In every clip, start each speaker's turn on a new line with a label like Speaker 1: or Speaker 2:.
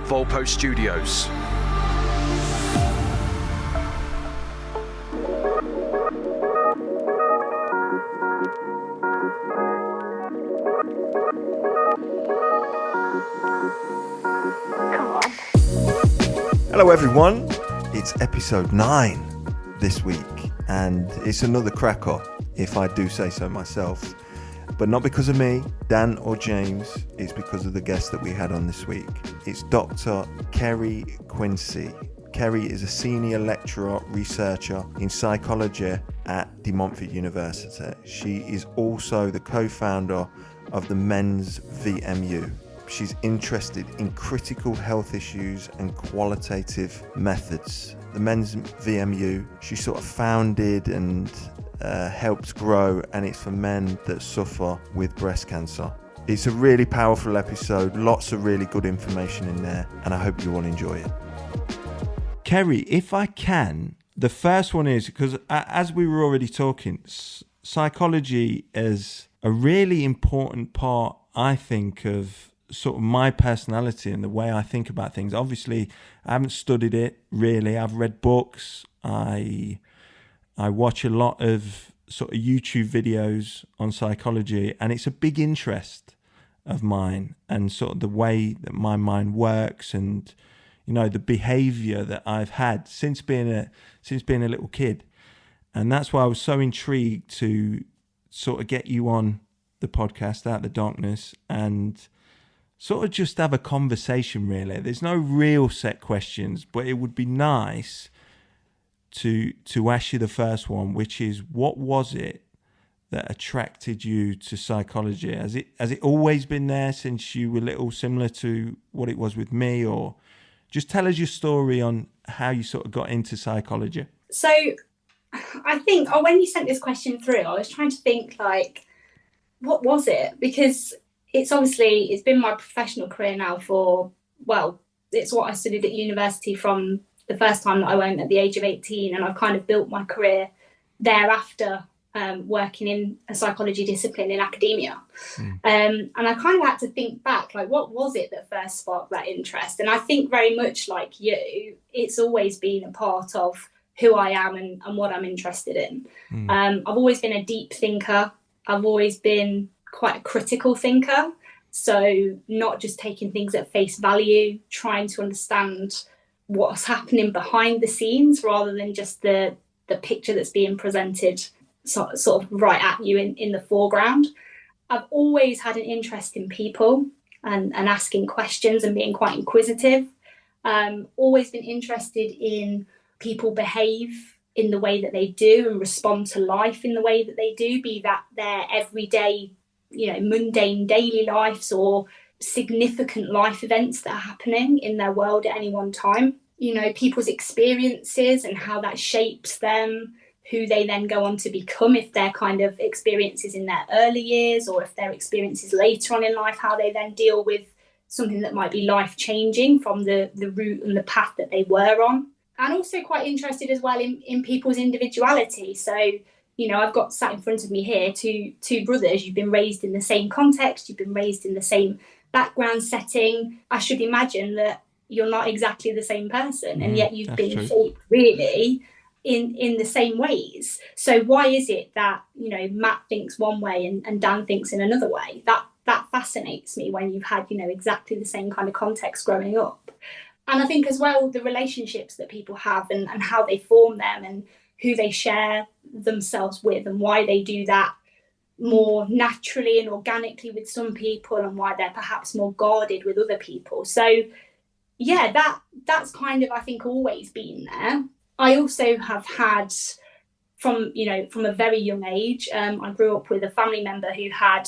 Speaker 1: Volpo Studios.
Speaker 2: Hello everyone, it's episode 9 this week and it's another cracker, if I do say so myself. But not because of me, Dan or James, it's because of the guest that we had on this week. It's Dr. Kerry Quincey. Kerry is a senior lecturer, researcher in psychology at De Montfort University. She is also the co-founder of the Men's VMU. She's interested in critical health issues and qualitative methods. The Men's VMU, she sort of founded and helped grow, and it's for men that suffer with breast cancer. It's a really powerful episode, lots of really good information in there, and I hope you all enjoy it. Kerry, if I can, the first one is, because as we were already talking, psychology is a really important part, I think, of sort of my personality and the way I think about things. Obviously, I haven't studied it really. I've read books. I watch a lot of sort of YouTube videos on psychology, and it's a big interest of mine, and sort of the way that my mind works, and you know, the behavior that I've had since being a little kid. And that's why I was so intrigued to sort of get you on the podcast, Out the Darkness, and sort of just have a conversation, really. There's no real set questions, but it would be nice to ask you the first one, which is, what was it that attracted you to psychology? Has it always been there since you were little, similar to what it was with me? Or just tell us your story on how you sort of got into psychology.
Speaker 3: So I think, when you sent this question through, I was trying to think, like, what was it? Because it's been my professional career now for, well, it's what I studied at university from the first time that I went at the age of 18, and I've kind of built my career thereafter, working in a psychology discipline in academia. And I kind of had to think back, like, what was it that first sparked that interest? And I think very much like you, it's always been a part of who I am and what I'm interested in. I've always been a deep thinker. I've always been quite a critical thinker, so not just taking things at face value, trying to understand what's happening behind the scenes rather than just the picture that's being presented sort of right at you in the foreground. I've always had an interest in people and asking questions and being quite inquisitive. Always been interested in people behave in the way that they do and respond to life in the way that they do, be that their everyday, mundane daily lives or significant life events that are happening in their world at any one time. People's experiences and how that shapes them, who they then go on to become, if their kind of experiences in their early years or if their experiences later on in life, how they then deal with something that might be life-changing from the route and the path that they were on. And also quite interested as well in people's individuality. So, I've got sat in front of me here two brothers. You've been raised in the same context. You've been raised in the same background setting. I should imagine that you're not exactly the same person, and yet you've been shaped really in the same ways. So why is it that, Matt thinks one way and Dan thinks in another way? That fascinates me when you've had, exactly the same kind of context growing up. And I think as well, the relationships that people have and how they form them and who they share themselves with and why they do that more naturally and organically with some people and why they're perhaps more guarded with other people. So yeah, that's kind of, I think, always been there. I also have had from a very young age, I grew up with a family member who had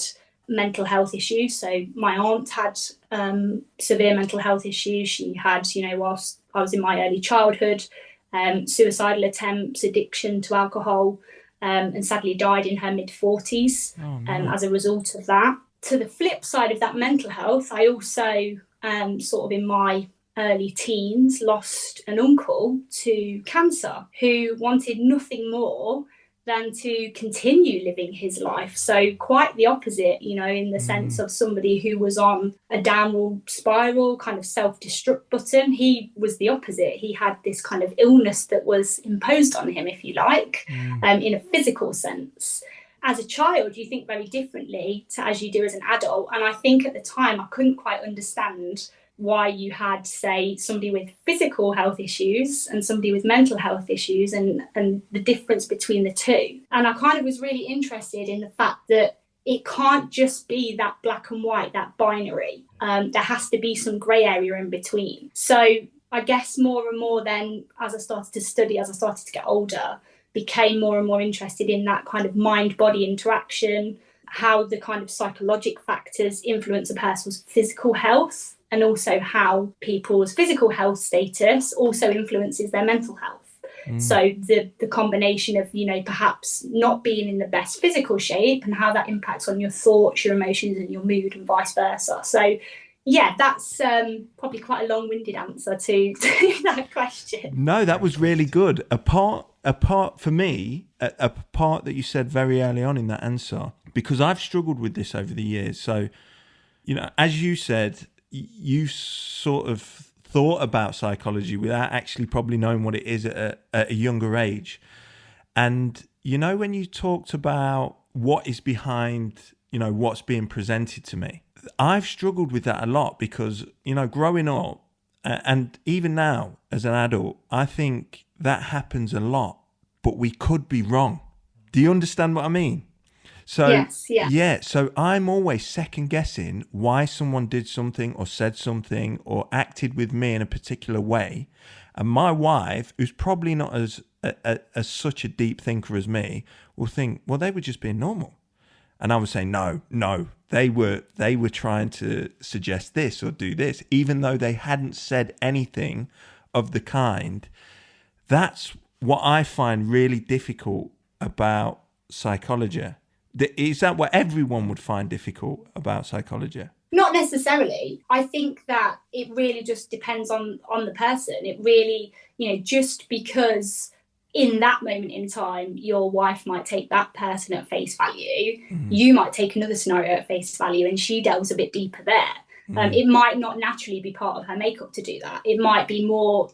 Speaker 3: mental health issues. So my aunt had severe mental health issues. She had, whilst I was in my early childhood, suicidal attempts, addiction to alcohol, and sadly died in her mid-40s as a result of that. To the flip side of that mental health, I also sort of in my early teens lost an uncle to cancer who wanted nothing more than to continue living his life. So quite the opposite, you know, in the sense of somebody who was on a downward spiral, kind of self-destruct button. He was the opposite. He had this kind of illness that was imposed on him, if you like, in a physical sense. As a child, you think very differently to as you do as an adult. And I think at the time I couldn't quite understand why you had, say, somebody with physical health issues and somebody with mental health issues, and the difference between the two. And I kind of was really interested in the fact that it can't just be that black and white, that binary. There has to be some grey area in between. So I guess more and more then, as I started to study, as I started to get older, became more and more interested in that kind of mind-body interaction, how the kind of psychological factors influence a person's physical health, and also how people's physical health status also influences their mental health. So the combination of, you know, perhaps not being in the best physical shape and how that impacts on your thoughts, your emotions and your mood, and vice versa. So yeah, that's probably quite a long-winded answer to that question.
Speaker 2: No, that was really good. A part for me, a part that you said very early on in that answer, because I've struggled with this over the years. So, you know, as you said, you sort of thought about psychology without actually probably knowing what it is at a younger age. And, you know, when you talked about what is behind, you know, what's being presented to me, I've struggled with that a lot because, you know, growing up and even now as an adult, I think that happens a lot, but we could be wrong. Do you understand what I mean? So,
Speaker 3: yes, yeah.
Speaker 2: Yeah, so I'm always second guessing why someone did something or said something or acted with me in a particular way. And my wife, who's probably not as such a deep thinker as me, will think, well, they were just being normal. And I would say, no, they were trying to suggest this or do this, even though they hadn't said anything of the kind. That's what I find really difficult about psychology. Is that what everyone would find difficult about psychology?
Speaker 3: Not necessarily. I think that it really just depends on the person. It really, you know, just because in that moment in time, your wife might take that person at face value, you might take another scenario at face value, and she delves a bit deeper there. It might not naturally be part of her makeup to do that. It might be more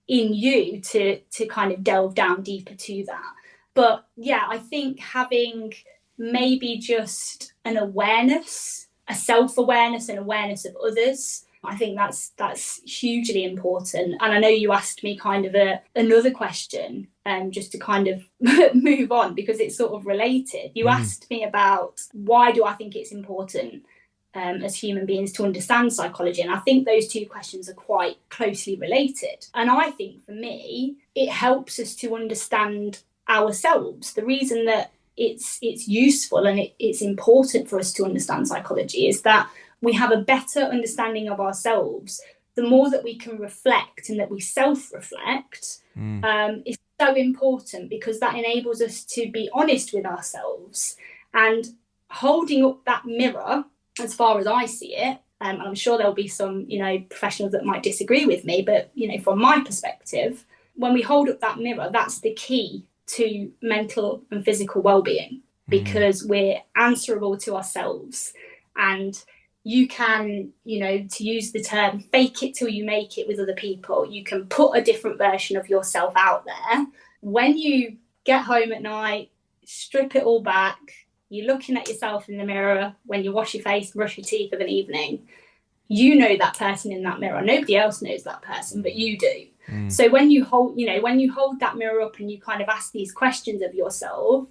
Speaker 3: in you to kind of delve down deeper to that. But yeah, I think having maybe just an awareness, a self-awareness and awareness of others, I think that's hugely important. And I know you asked me kind of another question, just to kind of move on because it's sort of related. You asked me about why do I think it's important as human beings to understand psychology, and I think those two questions are quite closely related. And I think for me, it helps us to understand ourselves. The reason that it's useful and it's important for us to understand psychology is that we have a better understanding of ourselves. The more that we can reflect and that we self-reflect is so important, because that enables us to be honest with ourselves. And holding up that mirror, as far as I see it, and I'm sure there'll be some, you know, professionals that might disagree with me, but, you know, from my perspective, when we hold up that mirror, that's the key to mental and physical well-being, because we're answerable to ourselves. And you can, you know, to use the term, fake it till you make it with other people. You can put a different version of yourself out there. When you get home at night, strip it all back, you're looking at yourself in the mirror when you wash your face, brush your teeth of an evening, you know that person in that mirror. Nobody else knows that person, but you do. So when you hold that mirror up and you kind of ask these questions of yourself,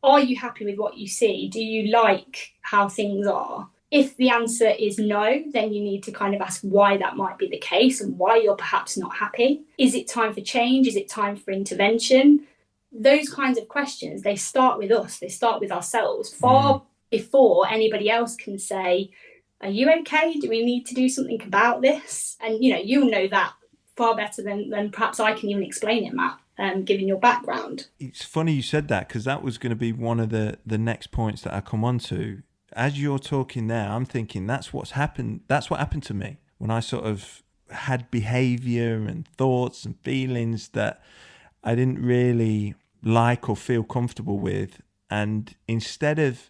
Speaker 3: are you happy with what you see? Do you like how things are? If the answer is no, then you need to kind of ask why that might be the case and why you're perhaps not happy. Is it time for change? Is it time for intervention? Those kinds of questions, they start with us. They start with ourselves far before anybody else can say, are you okay? Do we need to do something about this? And, you know, you'll know that far better than perhaps I can even explain it, Matt, given your background.
Speaker 2: It's funny you said that, because that was going to be one of the next points that I come on to. As you're talking there, I'm thinking that's what's happened. That's what happened to me when I sort of had behavior and thoughts and feelings that I didn't really like or feel comfortable with. And instead of,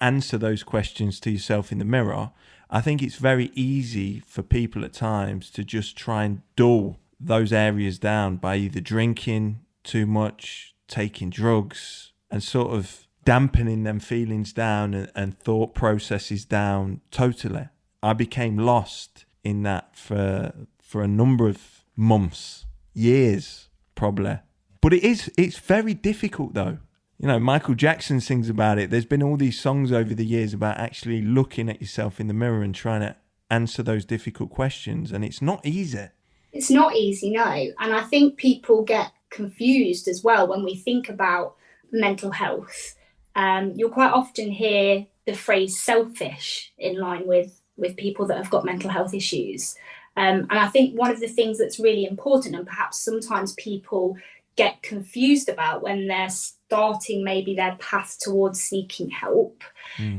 Speaker 2: answer those questions to yourself in the mirror, I think it's very easy for people at times to just try and dull those areas down by either drinking too much, taking drugs, and sort of dampening them feelings down and thought processes down totally. I became lost in that for a number of months, years probably. But it's very difficult though. Michael Jackson sings about it. There's been all these songs over the years about actually looking at yourself in the mirror and trying to answer those difficult questions. And it's not easy.
Speaker 3: It's not easy, no. And I think people get confused as well when we think about mental health. You'll quite often hear the phrase selfish in line with people that have got mental health issues. And I think one of the things that's really important, and perhaps sometimes people get confused about when they're starting maybe their path towards seeking help,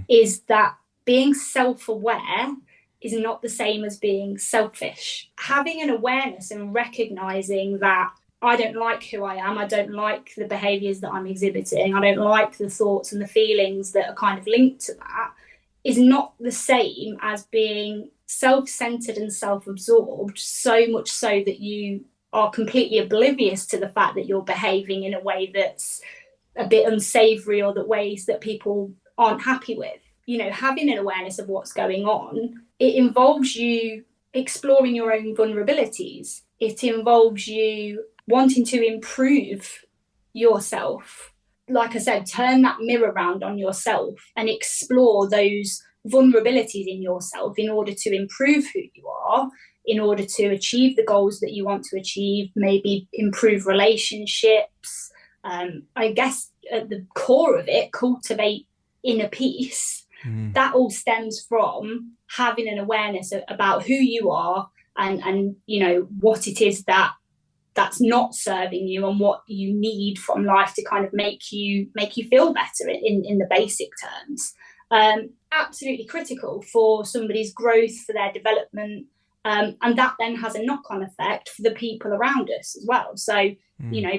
Speaker 3: is that being self-aware is not the same as being selfish. Having an awareness and recognizing that I don't like who I am, I don't like the behaviors that I'm exhibiting, I don't like the thoughts and the feelings that are kind of linked to that, is not the same as being self-centered and self-absorbed, so much so that you are completely oblivious to the fact that you're behaving in a way that's a bit unsavory or that ways that people aren't happy with. Having an awareness of what's going on, it involves you exploring your own vulnerabilities. It involves you wanting to improve yourself. Like I said, turn that mirror around on yourself and explore those vulnerabilities in yourself in order to improve who you are, in order to achieve the goals that you want to achieve, maybe improve relationships. I guess at the core of it, cultivate inner peace. That all stems from having an awareness about who you are and what it is that's not serving you and what you need from life to kind of make you feel better in the basic terms. Absolutely critical for somebody's growth, for their development, and that then has a knock-on effect for the people around us as well. So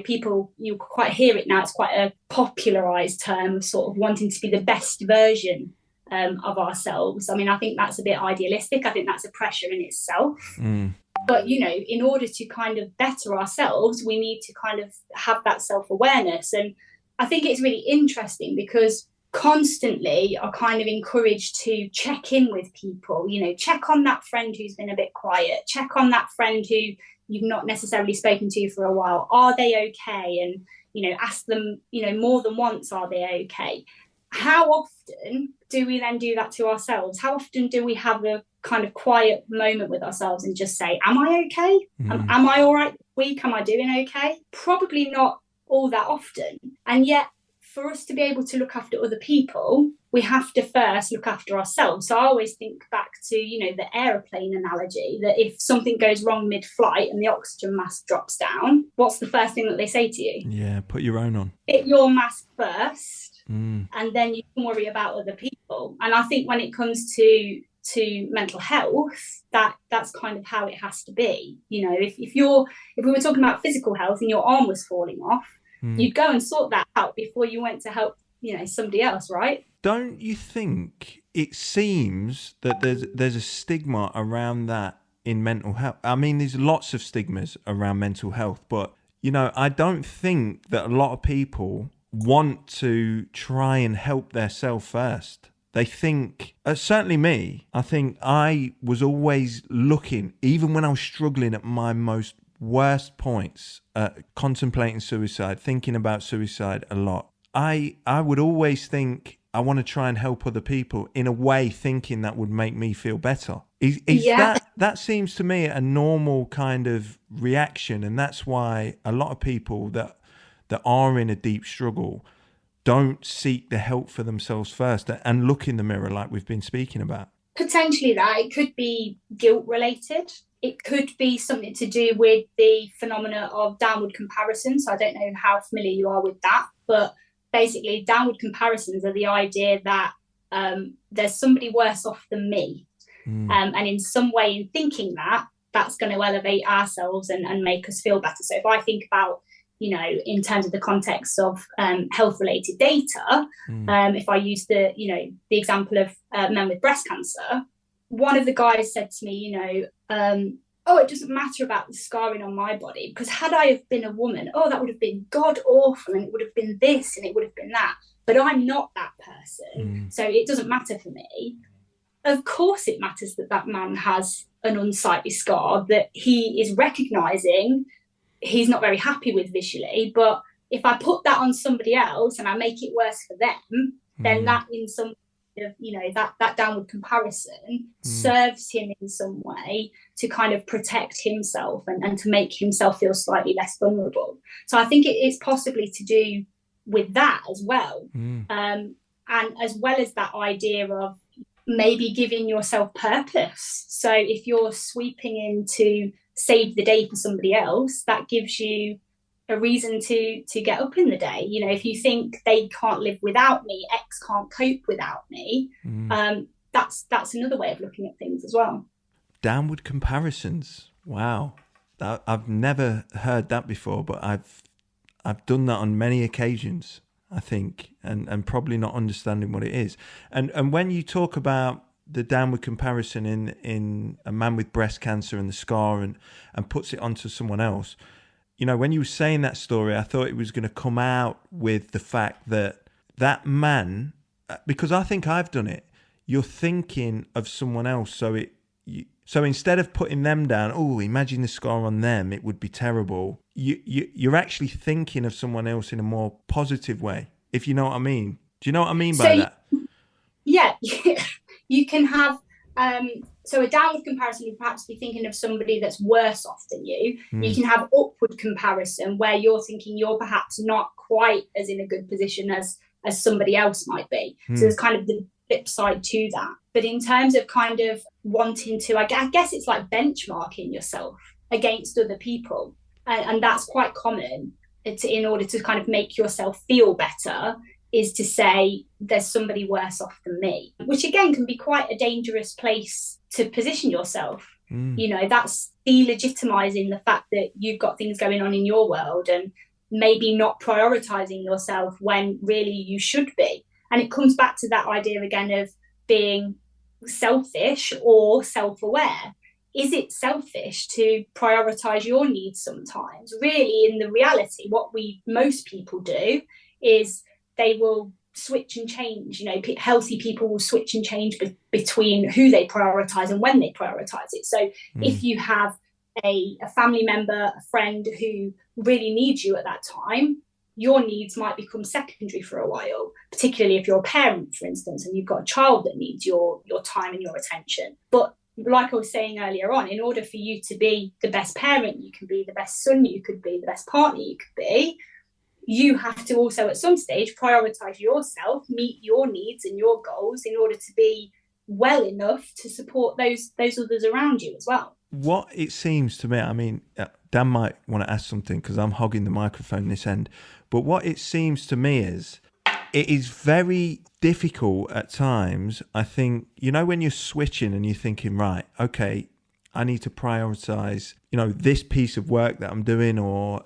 Speaker 3: people, you quite hear it now, it's quite a popularized term of sort of wanting to be the best version of ourselves. I mean, I think that's a bit idealistic. I think that's a pressure in itself. But, in order to kind of better ourselves, we need to kind of have that self-awareness. And I think it's really interesting because constantly are kind of encouraged to check in with people, check on that friend who's been a bit quiet, check on that friend who you've not necessarily spoken to for a while. Are they okay? And, ask them, more than once, are they okay? How often do we then do that to ourselves? How often do we have a kind of quiet moment with ourselves and just say, am I okay? Am I all right this week? Am I doing okay? Probably not all that often. And yet, for us to be able to look after other people, we have to first look after ourselves. So I always think back to, the aeroplane analogy, that if something goes wrong mid-flight and the oxygen mask drops down, what's the first thing that they say to you?
Speaker 2: Yeah, put your own on.
Speaker 3: Get your mask first, and then you can worry about other people. And I think when it comes to mental health, that's kind of how it has to be. If we were talking about physical health and your arm was falling off, you'd go and sort that out before you went to help, somebody else, right?
Speaker 2: Don't you think it seems that there's a stigma around that in mental health? I mean, there's lots of stigmas around mental health, but, I don't think that a lot of people want to try and help themselves first. They think, certainly me, I think I was always looking, even when I was struggling at my most worst points, contemplating suicide, thinking about suicide a lot. I would always think I want to try and help other people in a way, thinking that would make me feel better. That seems to me a normal kind of reaction, and that's why a lot of people that are in a deep struggle don't seek the help for themselves first and look in the mirror like we've been speaking about.
Speaker 3: Potentially that. It could be guilt related. It could be something to do with the phenomena of downward comparison. So I don't know how familiar you are with that, but basically downward comparisons are the idea that there's somebody worse off than me. And in some way, in thinking that, that's going to elevate ourselves and make us feel better. So if I think about, in terms of the context of health-related data, if I use the example of men with breast cancer, one of the guys said to me, oh, it doesn't matter about the scarring on my body, because had I have been a woman, that would have been god awful, and it would have been this and it would have been that. But I'm not that person, so it doesn't matter for me. Of course it matters that man has an unsightly scar that he is recognising he's not very happy with visually. But if I put that on somebody else and I make it worse for them, then that in some of that downward comparison serves him in some way to kind of protect himself and to make himself feel slightly less vulnerable. So I think it's possibly to do with that as well, and as well as that idea of maybe giving yourself purpose. So if you're sweeping in to save the day for somebody else, that gives you a reason to get up in the day. If you think they can't live without me, X can't cope without me, that's another way of looking at things as well.
Speaker 2: Downward comparisons. Wow, I've never heard that before, but I've done that on many occasions, I think, and probably not understanding what it is. And when you talk about the downward comparison in a man with breast cancer and the scar and puts it onto someone else, when you were saying that story, I thought it was going to come out with the fact that man, because I think I've done it, you're thinking of someone else. So instead of putting them down, imagine the scar on them, it would be terrible. You're actually thinking of someone else in a more positive way, if you know what I mean. Do you know what I mean by that?
Speaker 3: Yeah, you can have... So a downward comparison, you perhaps be thinking of somebody that's worse off than you. You can have upward comparison, where you're thinking you're perhaps not quite as in a good position as somebody else might be. So there's kind of the flip side to that. But in terms of kind of wanting to, I guess it's like benchmarking yourself against other people. And that's quite common in order to kind of make yourself feel better, is to say there's somebody worse off than me, which again can be quite a dangerous place to position yourself. That's delegitimizing the fact that you've got things going on in your world and maybe not prioritizing yourself when really you should be. And it comes back to that idea again of being selfish or self-aware. Is it selfish to prioritize your needs sometimes? Really, in the reality, what most people do is they will switch and change. Healthy people will switch and change between who they prioritize and when they prioritize it. So if you have a family member, a friend who really needs you at that time, your needs might become secondary for a while, particularly if you're a parent, for instance, and you've got a child that needs your time and your attention. But like I was saying earlier on, in order for you to be the best parent you can be, the best son you could be, the best partner you could be, you have to also at some stage prioritize yourself, meet your needs and your goals in order to be well enough to support those others around you as well.
Speaker 2: What it seems to me, I mean, Dan might want to ask something because I'm hogging the microphone this end, but what it seems to me is it is very difficult at times. I think, when you're switching and you're thinking, right, okay, I need to prioritize, this piece of work that I'm doing, or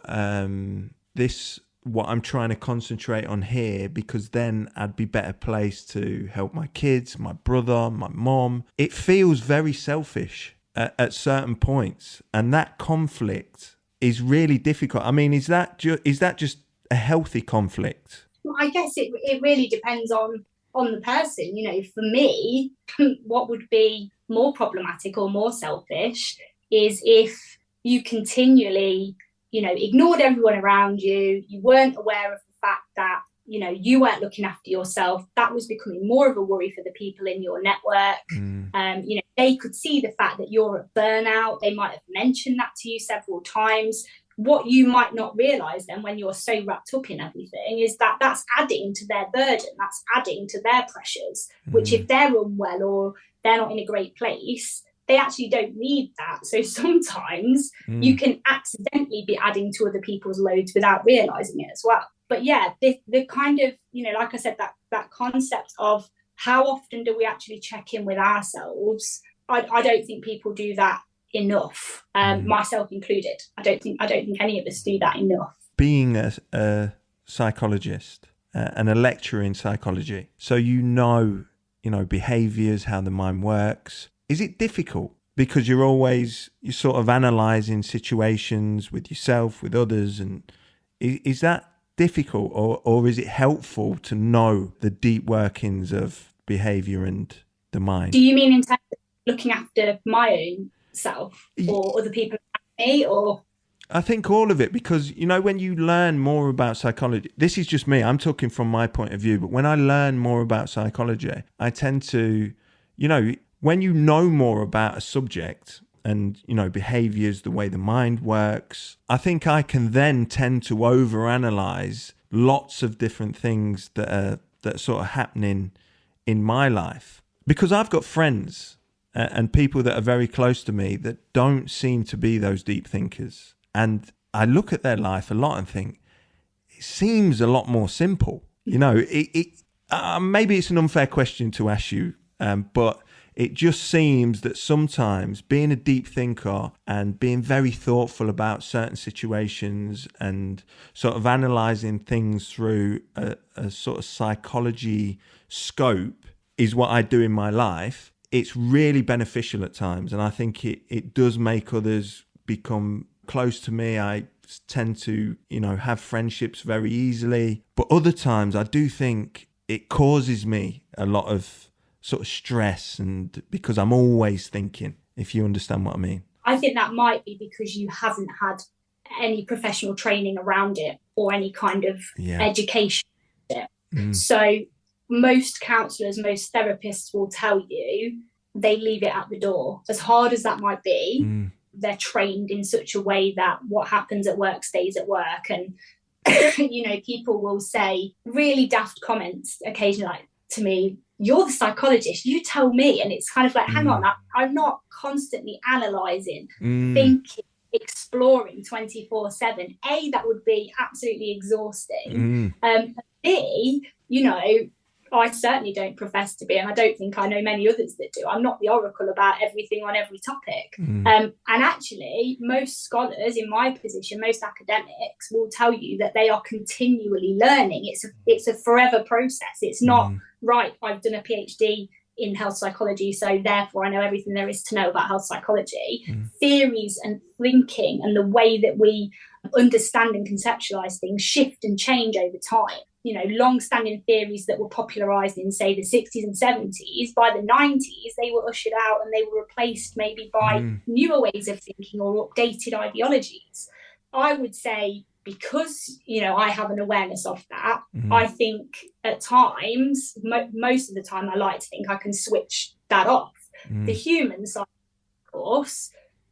Speaker 2: what I'm trying to concentrate on here, because then I'd be better placed to help my kids, my brother, my mom. It feels very selfish at certain points, and that conflict is really difficult. I mean, is that just a healthy conflict?
Speaker 3: Well, I guess it really depends on the person. For me, what would be more problematic or more selfish is if you continually ignored everyone around you. You weren't aware of the fact that, you weren't looking after yourself. That was becoming more of a worry for the people in your network. They could see the fact that you're at burnout. They might have mentioned that to you several times. What you might not realise then, when you're so wrapped up in everything, is that that's adding to their burden. That's adding to their pressures, which if they're unwell or they're not in a great place, they actually don't need that. So sometimes you can accidentally be adding to other people's loads without realising it as well. But yeah, the kind of, like I said, that concept of how often do we actually check in with ourselves, I don't think people do that enough, myself included. I don't think any of us do that enough.
Speaker 2: being a psychologist and a lecturer in psychology, so you know behaviors, how the mind works. Is it difficult because you're sort of analysing situations with yourself, with others, and is that difficult, or is it helpful to know the deep workings of behaviour and the mind?
Speaker 3: Do you mean in terms of looking after my own self or other people around me, or?
Speaker 2: I think all of it, because, when you learn more about psychology, this is just me, I'm talking from my point of view, but when I learn more about psychology, I tend to, when you know more about a subject and, behaviours, the way the mind works, I think I can then tend to overanalyze lots of different things that are sort of happening in my life. Because I've got friends and people that are very close to me that don't seem to be those deep thinkers. And I look at their life a lot and think, it seems a lot more simple. Maybe it's an unfair question to ask you, but it just seems that sometimes being a deep thinker and being very thoughtful about certain situations and sort of analysing things through a sort of psychology scope is what I do in my life. It's really beneficial at times. And I think it does make others become close to me. I tend to, have friendships very easily. But other times I do think it causes me a lot of sort of stress, and because I'm always thinking, if you understand what I mean.
Speaker 3: I think that might be because you haven't had any professional training around it or any kind of education. So most counsellors, most therapists will tell you they leave it at the door. As hard as that might be, they're trained in such a way that what happens at work stays at work. And, people will say really daft comments occasionally, like to me, you're the psychologist, you tell me. And it's kind of like, hang on, I'm not constantly analysing, thinking, exploring 24/7. A, that would be absolutely exhausting. B, I certainly don't profess to be, and I don't think I know many others that do. I'm not the oracle about everything on every topic. And actually, most scholars in my position, most academics will tell you that they are continually learning. It's a forever process. It's not, right, I've done a PhD in health psychology, so therefore I know everything there is to know about health psychology. Theories and thinking and the way that we understand and conceptualize things shift and change over time. Long-standing theories that were popularized in, say, the 60s and 70s, by the 90s, they were ushered out and they were replaced maybe by newer ways of thinking or updated ideologies. I would say, because, I have an awareness of that, I think at times, most of the time, I like to think I can switch that off. The human side, of course,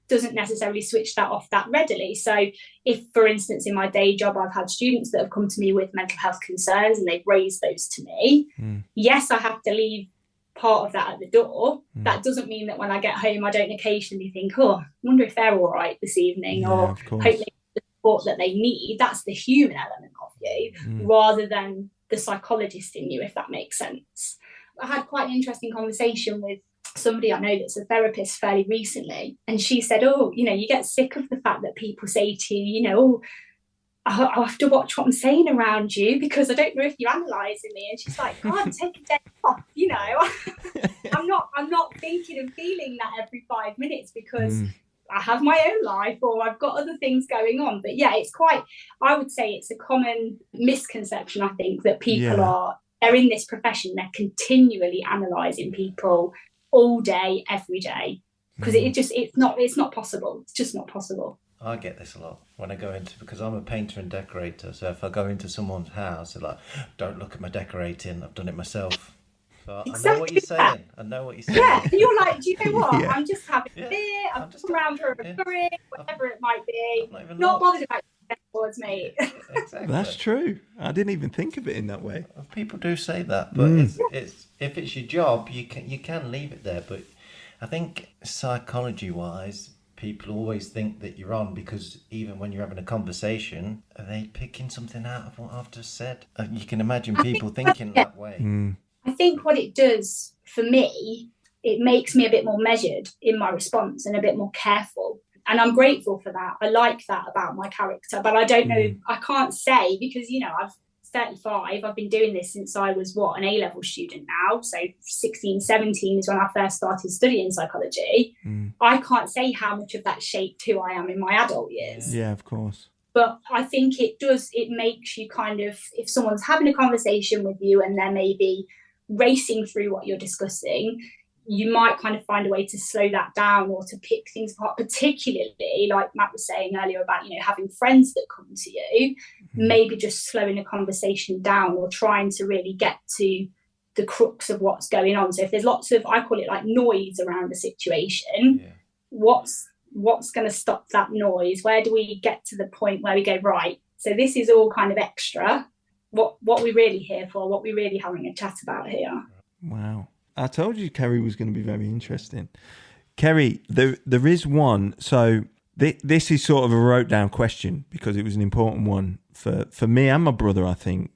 Speaker 3: doesn't necessarily switch that off that readily. So if, for instance, in my day job, I've had students that have come to me with mental health concerns and they've raised those to me, yes, I have to leave part of that at the door. That doesn't mean that when I get home, I don't occasionally think, I wonder if they're all right this evening, or hope they get the support that they need. That's the human element of you, rather than the psychologist in you, if that makes sense. I had quite an interesting conversation with somebody I know that's a therapist fairly recently, and she said, you get sick of the fact that people say to you, I'll have to watch what I'm saying around you because I don't know if you're analysing me. And she's like, God, take a day off, I'm not thinking and feeling that every 5 minutes because I have my own life or I've got other things going on. But yeah, I would say it's a common misconception, I think, that people they're in this profession, they're continually analysing people all day, every day, because it's not possible. It's just not possible.
Speaker 1: I get this a lot when I go into, because I'm a painter and decorator. So if I go into someone's house, they're like, don't look at my decorating. I've done it myself. So exactly. I know what you're saying. I know what you're saying.
Speaker 3: Yeah, you're like, do you know what? I'm just having a beer. I'm just around for a drink, whatever it might be. Not bothered about towards me.
Speaker 1: Exactly.
Speaker 2: That's true. I didn't even think of it in that way.
Speaker 1: People do say that, but it's if it's your job, you can leave it there. But I think psychology-wise, people always think that you're on because even when you're having a conversation, are they picking something out of what I've just said? You can imagine people thinking that way.
Speaker 3: I think what it does for me, it makes me a bit more measured in my response and a bit more careful. And I'm grateful for that. I like that about my character, but I don't know, I can't say, because, you know, I've 35, I've been doing this since I was an A-level student now. So 16, 17 is when I first started studying psychology. I can't say how much of that shaped who I am in my adult years.
Speaker 2: Yeah, of course.
Speaker 3: But I think it makes you kind of, if someone's having a conversation with you and they're maybe racing through what you're discussing, you might kind of find a way to slow that down or to pick things apart, particularly like Matt was saying earlier about, you know, having friends that come to you, maybe just slowing a conversation down or trying to really get to the crux of what's going on. So if there's lots of, I call it like noise around the situation, what's going to stop that noise? Where do we get to the point where we go, right, so this is all kind of extra. What we're really here for, what we're really having a chat about here.
Speaker 2: Wow. I told you Kerry was going to be very interesting. Kerry, there is one. So this is sort of a wrote down question because it was an important one for me and my brother, I think.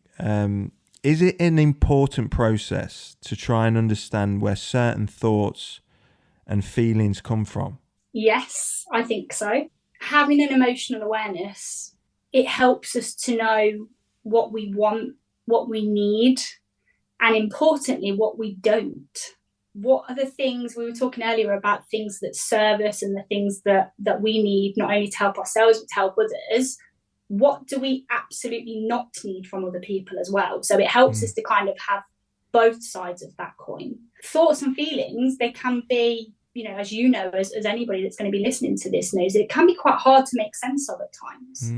Speaker 2: Is it an important process to try and understand where certain thoughts and feelings come from?
Speaker 3: Yes, I think so. Having an emotional awareness, it helps us to know what we want, what we need, and importantly, what we don't. What are the things, we were talking earlier about things that serve us and the things that we need, not only to help ourselves, but to help others. What do we absolutely not need from other people as well? So it helps us to kind of have both sides of that coin. Thoughts and feelings, they can be, you know, as you know, as anybody that's going to be listening to this knows, it can be quite hard to make sense of at times.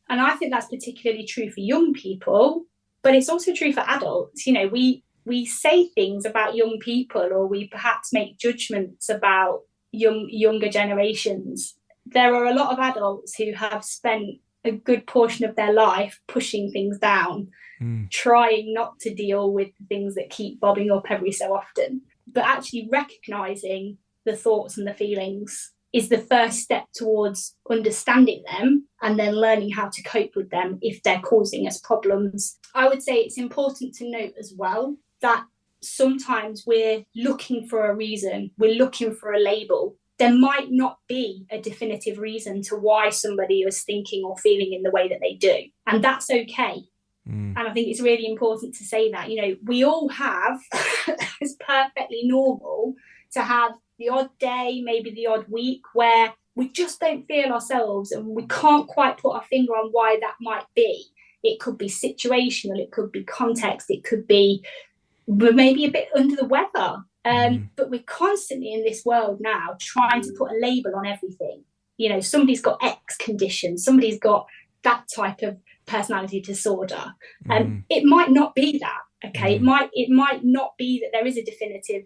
Speaker 3: And I think that's particularly true for young people, but it's also true for adults. You know, we say things about young people, or we perhaps make judgments about younger generations. There are a lot of adults who have spent a good portion of their life pushing things down, trying not to deal with the things that keep bobbing up every so often. But actually recognizing the thoughts and the feelings is the first step towards understanding them and then learning how to cope with them if they're causing us problems. I would say it's important to note as well that sometimes we're looking for a reason, we're looking for a label. There might not be a definitive reason to why somebody is thinking or feeling in the way that they do. And that's okay. And I think it's really important to say that, you know, we all have, it's perfectly normal to have the odd day, maybe the odd week where we just don't feel ourselves and we can't quite put our finger on why that might be. It could be situational, it could be context, it could be we're maybe a bit under the weather. But we're constantly in this world now trying to put a label on everything. You know, somebody's got X condition, somebody's got that type of personality disorder. It might not be that, okay? It might not be that there is a definitive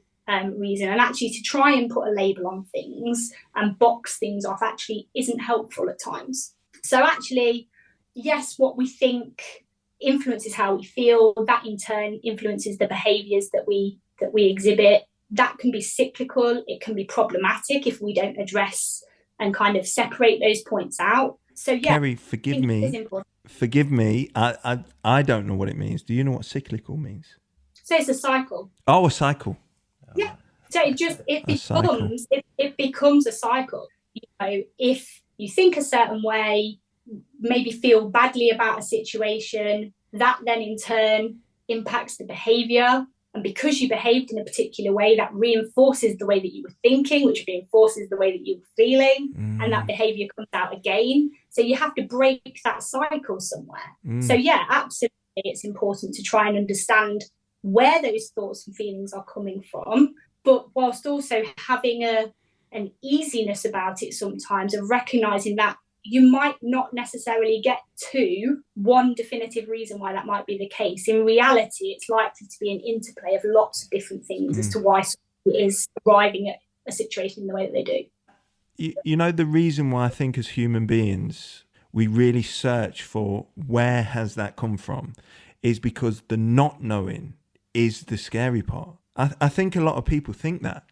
Speaker 3: reason. And actually to try and put a label on things and box things off actually isn't helpful at times. So actually, yes, what we think influences how we feel. That in turn influences the behaviours that we exhibit. That can be cyclical. It can be problematic if we don't address and kind of separate those points out. So yeah,
Speaker 2: Kerry, forgive me. I don't know what it means. Do you know what cyclical means?
Speaker 3: So it's a cycle.
Speaker 2: Oh, a cycle.
Speaker 3: Yeah. So it becomes a cycle. You know, if you think a certain way, maybe feel badly about a situation, that then in turn impacts the behaviour. And because you behaved in a particular way, that reinforces the way that you were thinking, which reinforces the way that you were feeling, and that behaviour comes out again. So you have to break that cycle somewhere. So yeah, absolutely, it's important to try and understand where those thoughts and feelings are coming from, but whilst also having an easiness about it sometimes, of recognising that you might not necessarily get to one definitive reason why that might be the case. In reality, it's likely to be an interplay of lots of different things as to why somebody is arriving at a situation in the way that they do.
Speaker 2: You know, the reason why I think as human beings, we really search for where has that come from is because the not knowing is the scary part. I think a lot of people think that.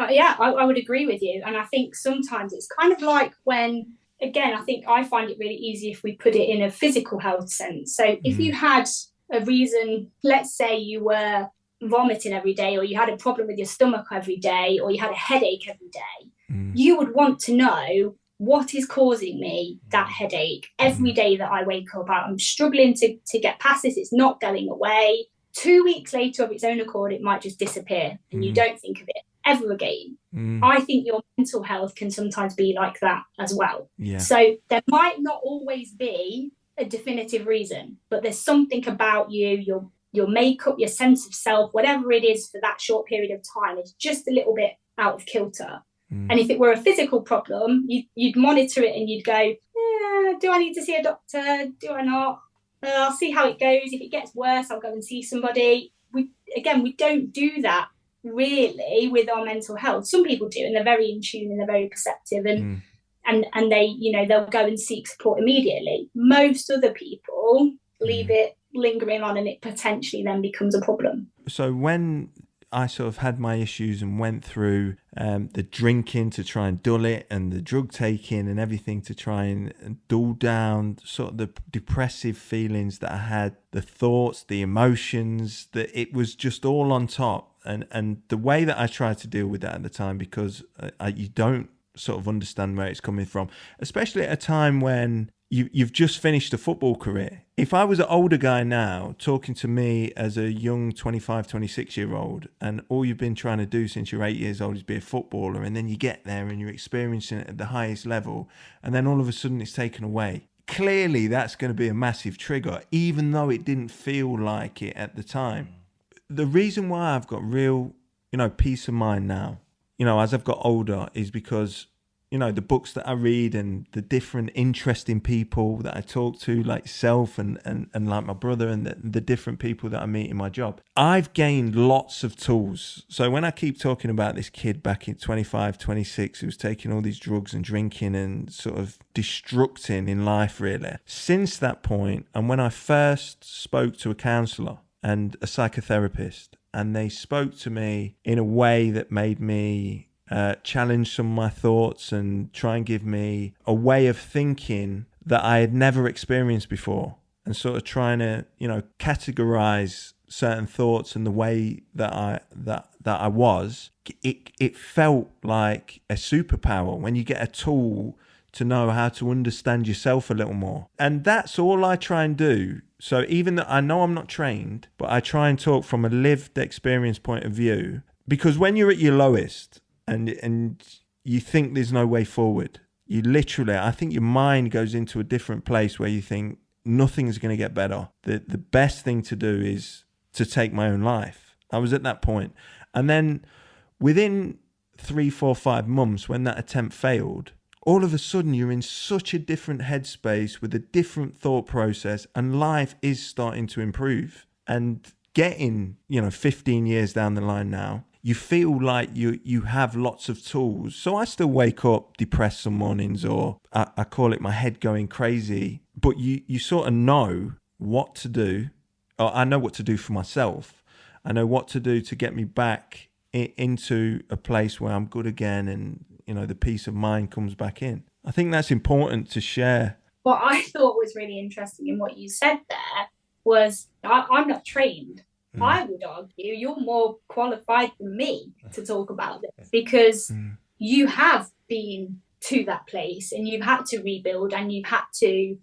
Speaker 3: Yeah, I would agree with you. And I think sometimes it's kind of like when, again, I think I find it really easy if we put it in a physical health sense. So if you had a reason, let's say you were vomiting every day, or you had a problem with your stomach every day, or you had a headache every day, you would want to know what is causing me that headache? Every day that I wake up, I'm struggling to get past this. It's not going away. 2 weeks later, of its own accord, it might just disappear and you don't think of it ever again. I think your mental health can sometimes be like that as well.
Speaker 2: Yeah.
Speaker 3: So there might not always be a definitive reason, but there's something about you, your makeup, your sense of self, whatever it is for that short period of time is just a little bit out of kilter. And if it were a physical problem, you'd monitor it and you'd go, do I need to see a doctor? Do I not? I'll see how it goes. If it gets worse, I'll go and see somebody. We don't do that really with our mental health. Some people do, and they're very in tune and they're very perceptive, and they, they'll go and seek support immediately. Most other people leave it lingering on, and it potentially then becomes a problem.
Speaker 2: So when I sort of had my issues and went through the drinking to try and dull it, and the drug taking and everything to try and dull down sort of the depressive feelings that I had, the thoughts, the emotions, that it was just all on top. And the way that I tried to deal with that at the time, because you don't sort of understand where it's coming from, especially at a time when you've just finished a football career. If I was an older guy now talking to me as a young 25, 26-year-old, and all you've been trying to do since you're 8 years old is be a footballer, and then you get there and you're experiencing it at the highest level, and then all of a sudden it's taken away, clearly that's going to be a massive trigger, even though it didn't feel like it at the time. The reason why I've got real, peace of mind now, as I've got older, is because the books that I read and the different interesting people that I talk to, like yourself and like my brother, and the different people that I meet in my job, I've gained lots of tools. So when I keep talking about this kid back in 25, 26, who was taking all these drugs and drinking and sort of destructing in life, really, since that point, and when I first spoke to a counsellor and a psychotherapist, and they spoke to me in a way that made me challenge some of my thoughts and try and give me a way of thinking that I had never experienced before, and sort of trying to, categorize certain thoughts and the way that I was, it felt like a superpower when you get a tool to know how to understand yourself a little more. And that's all I try and do. So even though I know I'm not trained, but I try and talk from a lived experience point of view, because when you're at your lowest, and you think there's no way forward, you literally, I think your mind goes into a different place where you think nothing's going to get better. The best thing to do is to take my own life. I was at that point. And then within 3, 4, 5 months, when that attempt failed, all of a sudden you're in such a different headspace with a different thought process, and life is starting to improve. And getting, 15 years down the line now, you feel like you have lots of tools. So I still wake up depressed some mornings, or I call it my head going crazy. But you sort of know what to do. Or I know what to do for myself. I know what to do to get me back into a place where I'm good again, and the peace of mind comes back in. I think that's important to share.
Speaker 3: What I thought was really interesting in what you said there was, I'm not trained. I would argue you're more qualified than me to talk about this, because you have been to that place and you've had to rebuild and you've had to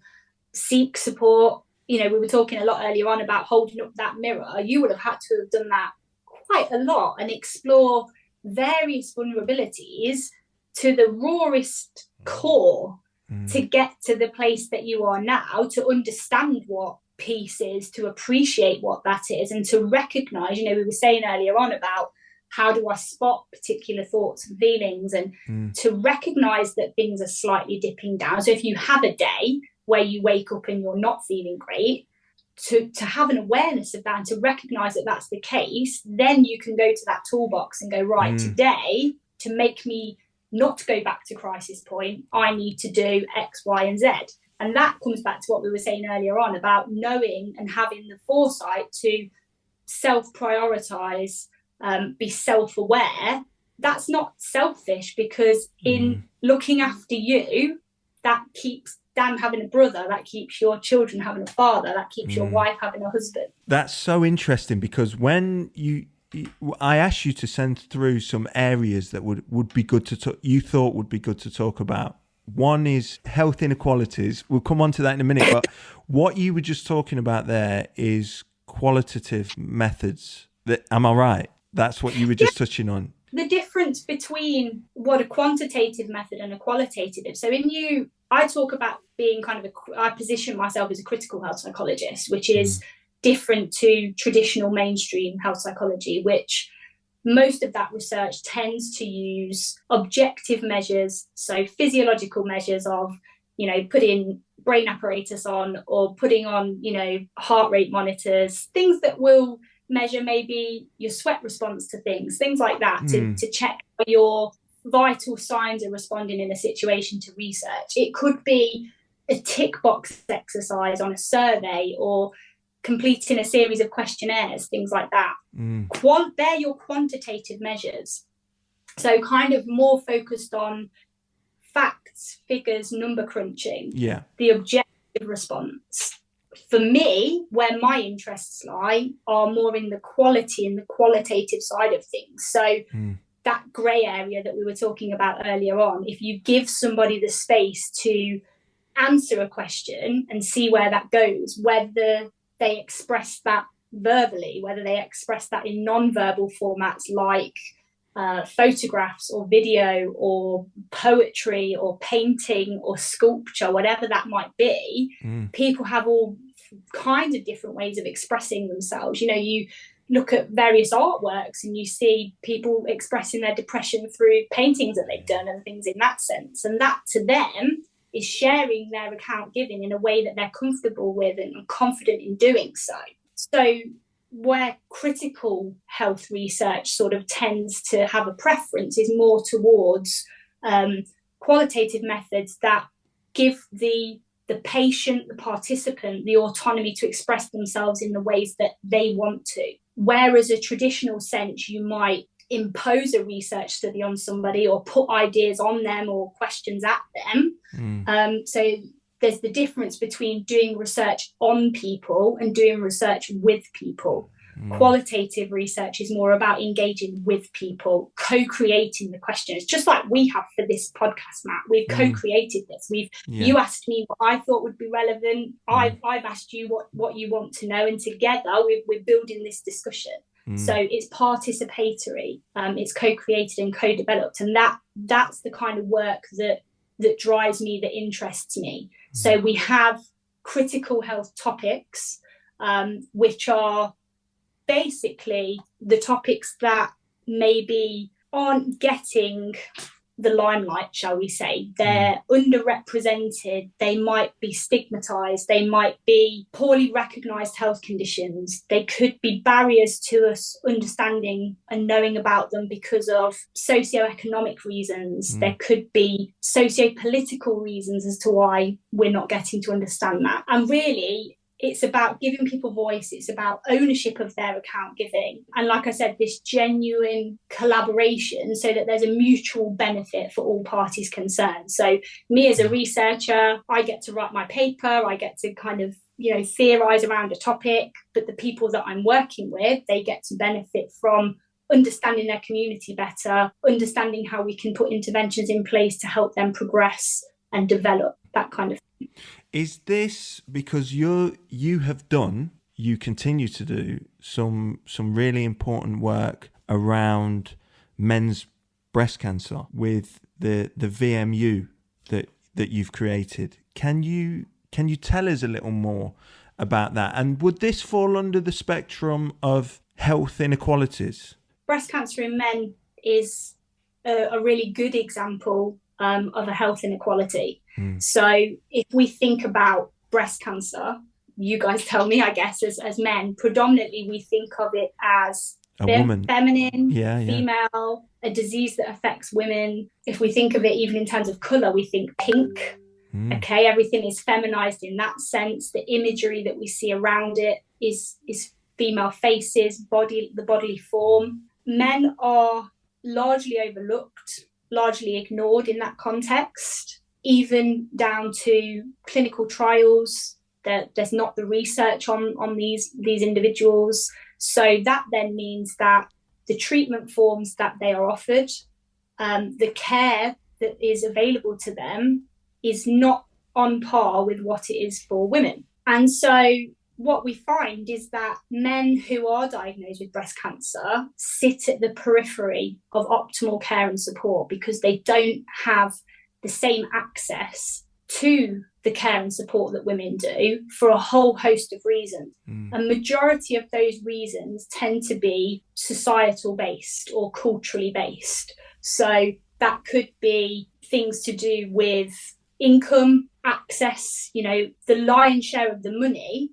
Speaker 3: seek support. We were talking a lot earlier on about holding up that mirror. You would have had to have done that quite a lot and explore various vulnerabilities to the rawest core to get to the place that you are now, to understand what peace is, to appreciate what that is, and to recognize, we were saying earlier on about how do I spot particular thoughts and feelings, and to recognize that things are slightly dipping down. So if you have a day where you wake up and you're not feeling great, to have an awareness of that and to recognize that that's the case, then you can go to that toolbox and go, right, today, to make me not go back to crisis point, I need to do X, Y, and Z. And that comes back to what we were saying earlier on about knowing and having the foresight to self-prioritize, be self-aware. That's not selfish, because in looking after you, that keeps Dan having a brother, that keeps your children having a father, that keeps your wife having a husband.
Speaker 2: That's so interesting, because when I asked you to send through some areas that would be good to you thought would be good to talk about One is health inequalities. We'll come on to that in a minute. But what you were just talking about there is qualitative methods. Am I right? That's what you were just touching on.
Speaker 3: The difference between what a quantitative method and a qualitative. So I talk about being I position myself as a critical health psychologist, which is different to traditional mainstream health psychology, which most of that research tends to use objective measures, so physiological measures of, putting brain apparatus on or putting on, heart rate monitors, things that will measure maybe your sweat response to things like that, to check your vital signs are responding in a situation to research. It could be a tick box exercise on a survey or completing a series of questionnaires, things like that. They're your quantitative measures. So kind of more focused on facts, figures, number crunching, the objective response. For me, where my interests lie are more in the quality and the qualitative side of things. So that grey area that we were talking about earlier on, if you give somebody the space to answer a question and see where that goes, whether they express that verbally, whether they express that in non-verbal formats like photographs or video or poetry or painting or sculpture, whatever that might be, people have all kinds of different ways of expressing themselves. You look at various artworks and you see people expressing their depression through paintings that they've done and things in that sense. And that to them is sharing their account giving in a way that they're comfortable with and confident in doing so. So where critical health research sort of tends to have a preference is more towards qualitative methods that give the patient, the participant, the autonomy to express themselves in the ways that they want to. Whereas a traditional sense, you might impose a research study on somebody or put ideas on them or questions at them. So there's the difference between doing research on people and doing research with people. Qualitative research is more about engaging with people, co-creating the questions, just like we have for this podcast, Matt. We've co-created this. You asked me what I thought would be relevant. I've asked you what you want to know, and together we're building this discussion. So it's participatory, it's co-created and co-developed, and that's the kind of work that drives me, that interests me. So we have critical health topics, which are basically the topics that maybe aren't getting the limelight, shall we say. They're underrepresented, they might be stigmatized, they might be poorly recognized health conditions, they could be barriers to us understanding and knowing about them because of socioeconomic reasons. There could be socio-political reasons as to why we're not getting to understand that. And really, it's about giving people voice. It's about ownership of their account giving. And like I said, this genuine collaboration so that there's a mutual benefit for all parties concerned. So me as a researcher, I get to write my paper. I get to kind of, theorize around a topic. But the people that I'm working with, they get to benefit from understanding their community better, understanding how we can put interventions in place to help them progress and develop, that kind of thing.
Speaker 2: Is this because you continue to do some really important work around men's breast cancer with the VMU that you've created? Can you tell us a little more about that? And would this fall under the spectrum of health inequalities?
Speaker 3: Breast cancer in men is a really good example of a health inequality. So if we think about breast cancer, you guys tell me, I guess, as men, predominantly we think of it as
Speaker 2: a woman,
Speaker 3: feminine, female, a disease that affects women. If we think of it even in terms of colour, we think pink. Okay, everything is feminized in that sense. The imagery that we see around it is female faces, the bodily form. Men are largely overlooked, largely ignored in that context, even down to clinical trials. There's not the research on these individuals. So that then means that the treatment forms that they are offered, the care that is available to them is not on par with what it is for women. And so what we find is that men who are diagnosed with breast cancer sit at the periphery of optimal care and support because they don't have the same access to the care and support that women do for a whole host of reasons. A majority of those reasons tend to be societal based or culturally based. So that could be things to do with income, access, the lion's share of the money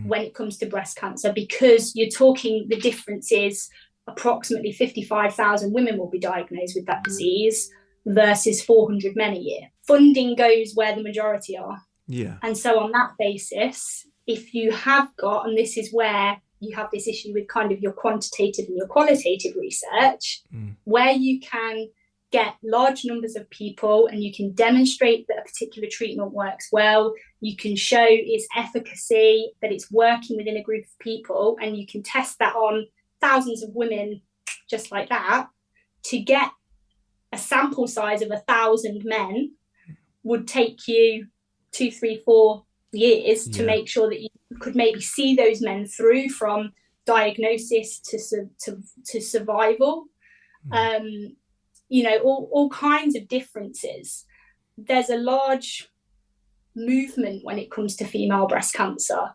Speaker 3: when it comes to breast cancer, because you're talking, the difference is approximately 55,000 women will be diagnosed with that disease versus 400 men a year. Funding goes where the majority are.
Speaker 2: Yeah.
Speaker 3: And so on that basis, if you have got, and this is where you have this issue with kind of your quantitative and your qualitative research, where you can get large numbers of people and you can demonstrate that a particular treatment works well, you can show its efficacy, that it's working within a group of people, and you can test that on thousands of women just like that, to get a sample size of 1,000 men would take you 2, 3, 4 years to make sure that you could maybe see those men through from diagnosis to survival. All kinds of differences. There's a large movement when it comes to female breast cancer,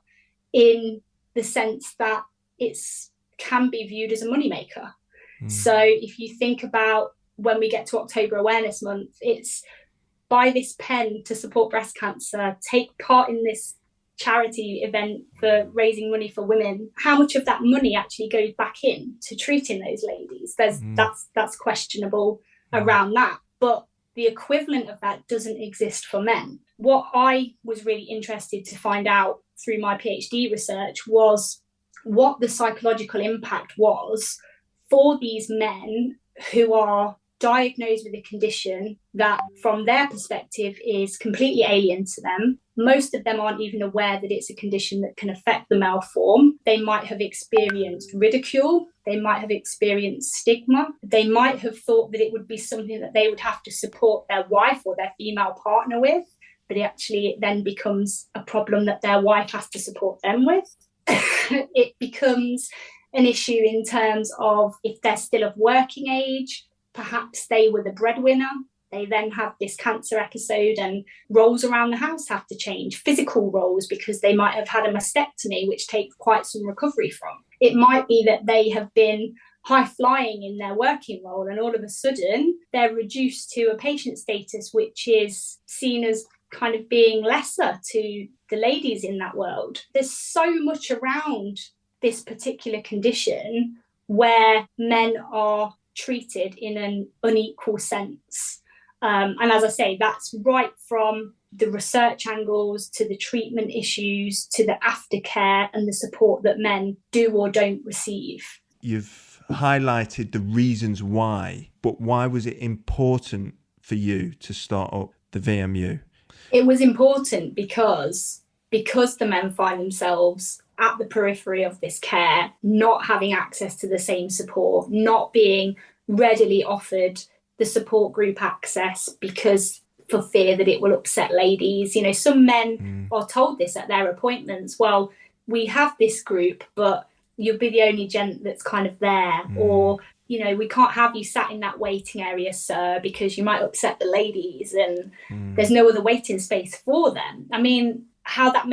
Speaker 3: in the sense that it's can be viewed as a moneymaker. So if you think about when we get to October Awareness Month, it's buy this pen to support breast cancer, take part in this charity event for raising money for women. How much of that money actually goes back in to treating those ladies? That's questionable around that. But the equivalent of that doesn't exist for men. What I was really interested to find out through my PhD research was what the psychological impact was for these men who are diagnosed with a condition that from their perspective is completely alien to them. Most of them aren't even aware that it's a condition that can affect the male form. They might have experienced ridicule. They might have experienced stigma. They might have thought that it would be something that they would have to support their wife or their female partner with, but it then becomes a problem that their wife has to support them with. It becomes an issue in terms of if they're still of working age, perhaps they were the breadwinner. They then have this cancer episode and roles around the house have to change, physical roles, because they might have had a mastectomy, which takes quite some recovery from. It might be that they have been high flying in their working role and all of a sudden they're reduced to a patient status, which is seen as kind of being lesser to the ladies in that world. There's so much around this particular condition where men are treated in an unequal sense. And as I say, that's right from the research angles to the treatment issues to the aftercare and the support that men do or don't receive.
Speaker 2: You've highlighted the reasons why, but why was it important for you to start up the VMU?
Speaker 3: It was important because the men find themselves at the periphery of this care, not having access to the same support, not being readily offered the support group access because for fear that it will upset ladies. Some men are told this at their appointments. Well, we have this group, but you'll be the only gent that's kind of there. Or, we can't have you sat in that waiting area, sir, because you might upset the ladies and there's no other waiting space for them. I mean, how would that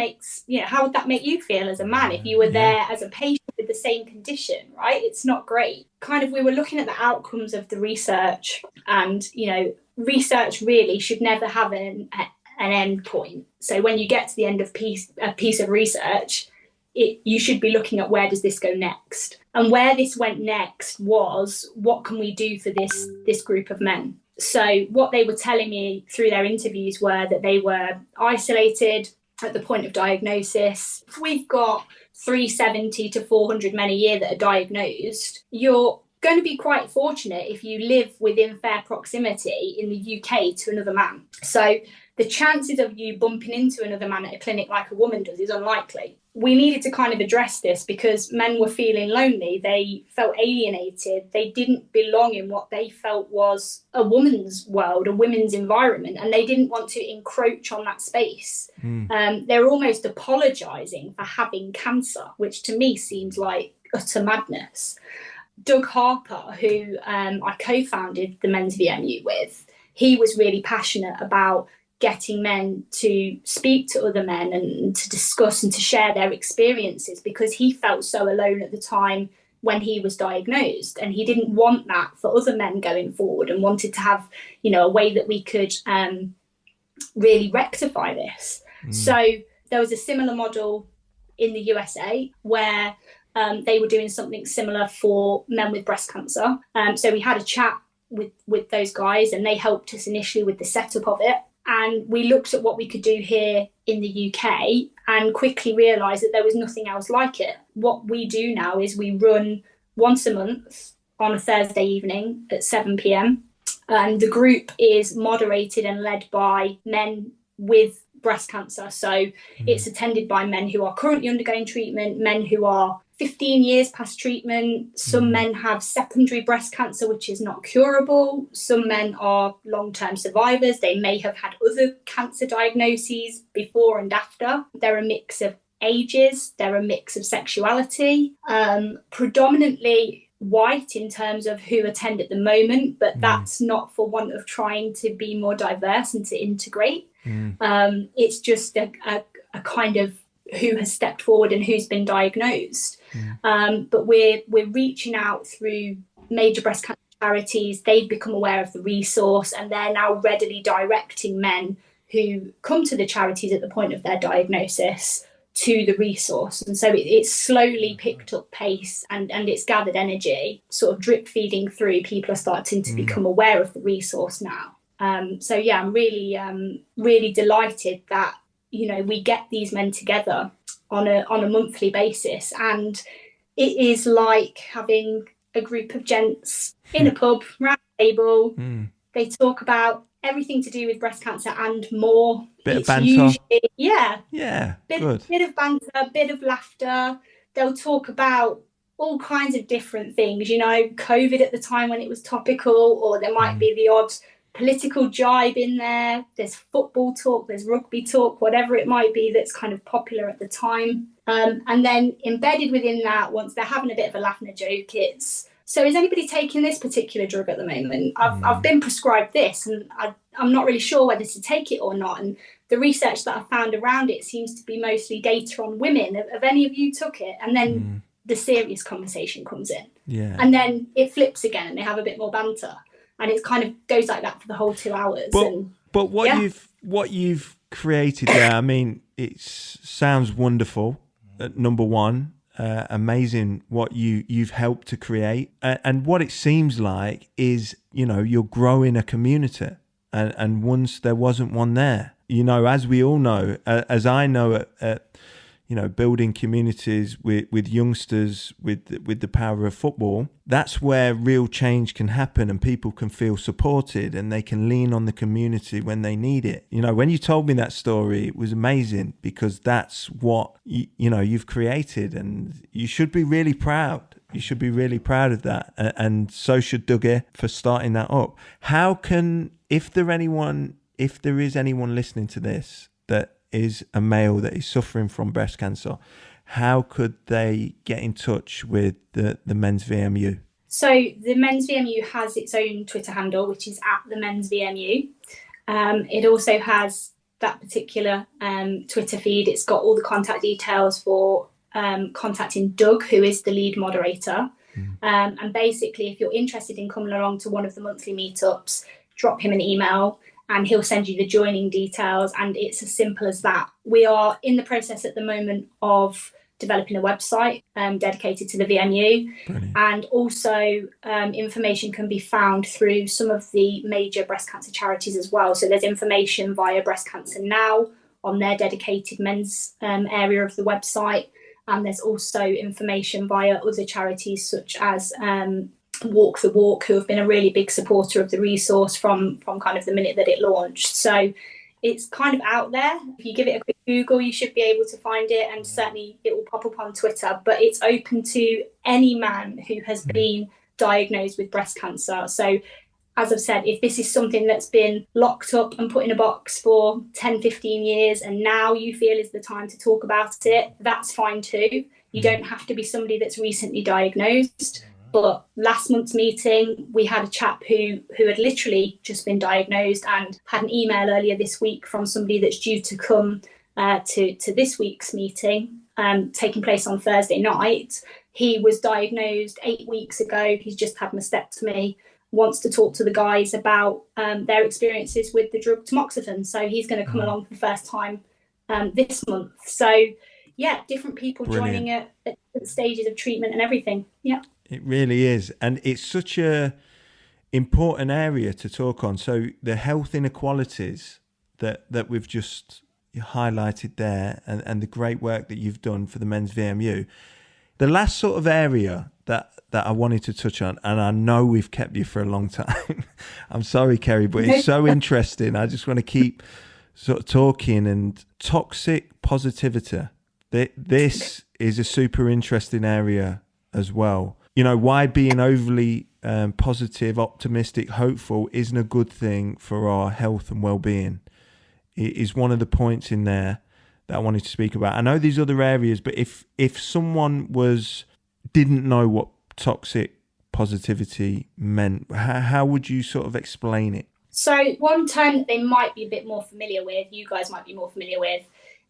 Speaker 3: make you feel as a man if you were there as a patient with the same condition, right? It's not great. We were looking at the outcomes of the research, and research really should never have an end point. So when you get to the end of a piece of research, you should be looking at where does this go next. And where this went next was, what can we do for this group of men? So what they were telling me through their interviews were that they were isolated at the point of diagnosis. If we've got 370 to 400 men a year that are diagnosed, you're going to be quite fortunate if you live within fair proximity in the UK to another man. So the chances of you bumping into another man at a clinic like a woman does is unlikely. We needed to kind of address this because men were feeling lonely. They felt alienated. They didn't belong in what they felt was a woman's world, a women's environment, and they didn't want to encroach on that space. They were almost apologising for having cancer, which to me seems like utter madness. Doug Harper, who I co-founded the Men's VMU with, he was really passionate about getting men to speak to other men and to discuss and to share their experiences, because he felt so alone at the time when he was diagnosed, and he didn't want that for other men going forward, and wanted to have, you know, a way that we could really rectify this. So there was a similar model in the USA where they were doing something similar for men with breast cancer. So we had a chat with those guys, and they helped us initially with the setup of it. And we looked at what we could do here in the UK and quickly realised that there was nothing else like it. What we do now is we run once a month on a Thursday evening at 7 p.m. And the group is moderated and led by men with breast cancer. So it's attended by men who are currently undergoing treatment, men who are 15 years past treatment. Some men have secondary breast cancer, which is not curable. Some men are long-term survivors. They may have had other cancer diagnoses before and after. They're a mix of ages. They're a mix of sexuality, predominantly white in terms of who attend at the moment, but that's not for want of trying to be more diverse and to integrate. It's just a kind of who has stepped forward and who's been diagnosed. But we're reaching out through major breast cancer charities. They've become aware of the resource, and they're now readily directing men who come to the charities at the point of their diagnosis to the resource. And so it's slowly picked up pace, and it's gathered energy, sort of drip feeding through. People are starting to become aware of the resource now. So yeah, I'm really delighted that, you know, we get these men together on a monthly basis, and it is like having a group of gents in a pub round a table. They talk about everything to do with breast cancer and more.
Speaker 2: Bit of banter.
Speaker 3: Bit of banter, bit of laughter. They'll talk about all kinds of different things, you know, COVID at the time when it was topical, or there might be the odd political jibe in there. There's football talk, there's rugby talk, whatever it might be that's kind of popular at the time. And then embedded within that, once they're having a bit of a laugh and a joke, it's, so is anybody taking this particular drug at the moment? I've been prescribed this, and I'm not really sure whether to take it or not. And the research that I found around it seems to be mostly data on women. Have any of you took it? And then the serious conversation comes in. And then it flips again, and they have a bit more banter. And it kind of goes like that for the whole 2 hours.
Speaker 2: But what you've created there, I mean, it sounds wonderful. Number one, amazing what you've helped to create, and what it seems like is, you know, you're growing a community, and once there wasn't one there, you know, as we all know, as I know at you know, building communities with youngsters with the power of football, that's where real change can happen, and people can feel supported, and they can lean on the community when they need it. You know, when you told me that story, it was amazing, because that's what you know you've created, and you should be really proud. You should be really proud of that, and so should Dougie for starting that up. How can, if there is anyone listening to this that is a male that is suffering from breast cancer, how could they get in touch with the Men's VMU?
Speaker 3: So the Men's VMU has its own Twitter handle, which is at the Men's VMU. It also has that particular Twitter feed. It's got all the contact details for contacting Doug, who is the lead moderator. And basically, if you're interested in coming along to one of the monthly meetups, drop him an email, and he'll send you the joining details. And it's as simple as that. We are in the process at the moment of developing a website dedicated to the VMU.
Speaker 2: Brilliant. And
Speaker 3: also information can be found through some of the major breast cancer charities as well. So there's information via Breast Cancer Now on their dedicated men's area of the website. And there's also information via other charities such as Walk the Walk, who have been a really big supporter of the resource from kind of the minute that it launched. So It's kind of out there. If you give it a quick Google, you should be able to find it, and certainly it will pop up on Twitter. But it's open to any man who has been diagnosed with breast cancer. So as I've said, if this is something that's been locked up and put in a box for 10, 15 years, and now you feel is the time to talk about it, that's fine too. You don't have to be somebody that's recently diagnosed. But last month's meeting, we had a chap who had literally just been diagnosed, and had an email earlier this week from somebody that's due to come to this week's meeting, taking place on Thursday night. He was diagnosed 8 weeks ago. He's just had mastectomy, wants to talk to the guys about their experiences with the drug tamoxifen. So he's going to come along for the first time this month. So yeah, different people joining at different stages of treatment and everything. Yeah.
Speaker 2: It really is. And it's such a important area to talk on. So the health inequalities that we've just highlighted there, and the great work that you've done for the Men's VMU. The last sort of area that I wanted to touch on, and I know we've kept you for a long time. I'm sorry, Kerry, but it's so interesting. I just want to keep sort of talking. And toxic positivity. This is a super interesting area as well. You know, why being overly positive, optimistic, hopeful isn't a good thing for our health and well-being. It is one of the points in there that I wanted to speak about. I know these other areas, but if someone didn't know what toxic positivity meant, how would you sort of explain it?
Speaker 3: So one term that they might be a bit more familiar with, you guys might be more familiar with,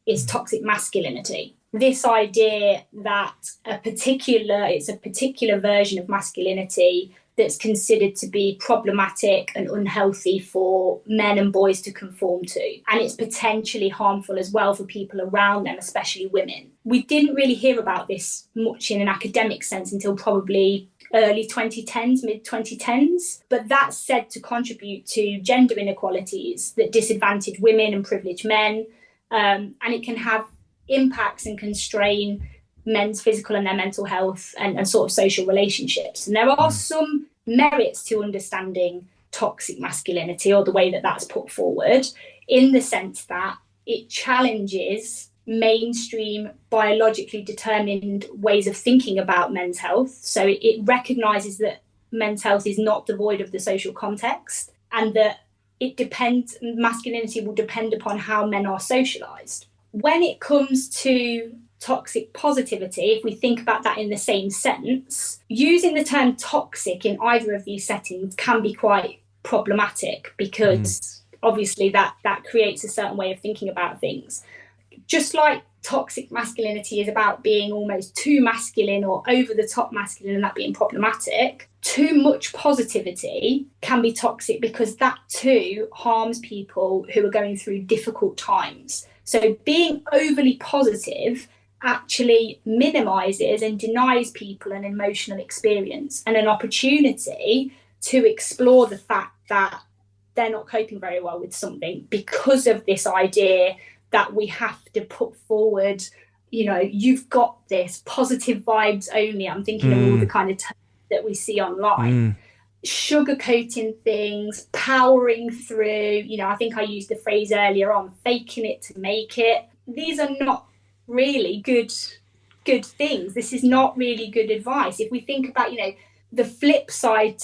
Speaker 3: is toxic masculinity. This idea that it's a particular version of masculinity that's considered to be problematic and unhealthy for men and boys to conform to. And it's potentially harmful as well for people around them, especially women. We didn't really hear about this much in an academic sense until probably early 2010s, mid 2010s. But that's said to contribute to gender inequalities that disadvantage women and privileged men. And it can have impacts and constrain men's physical and their mental health and sort of social relationships. And there are some merits to understanding toxic masculinity, or the way that that's put forward, in the sense that it challenges mainstream biologically determined ways of thinking about men's health. So it recognises that men's health is not devoid of the social context, and that masculinity will depend upon how men are socialised. When it comes to toxic positivity, if we think about that in the same sense, using the term toxic in either of these settings can be quite problematic, because obviously that creates a certain way of thinking about things. Just like toxic masculinity is about being almost too masculine or over the top masculine, and that being problematic, too much positivity can be toxic, because that too harms people who are going through difficult times. So being overly positive actually minimises and denies people an emotional experience and an opportunity to explore the fact that they're not coping very well with something, because of this idea that we have to put forward, you know, you've got this, positive vibes only. I'm thinking of all the kind of terms that we see online. Sugarcoating things, powering through, you know, I think I used the phrase earlier on, faking it to make it. These are not really good things. This is not really good advice. If we think about, you know, the flip side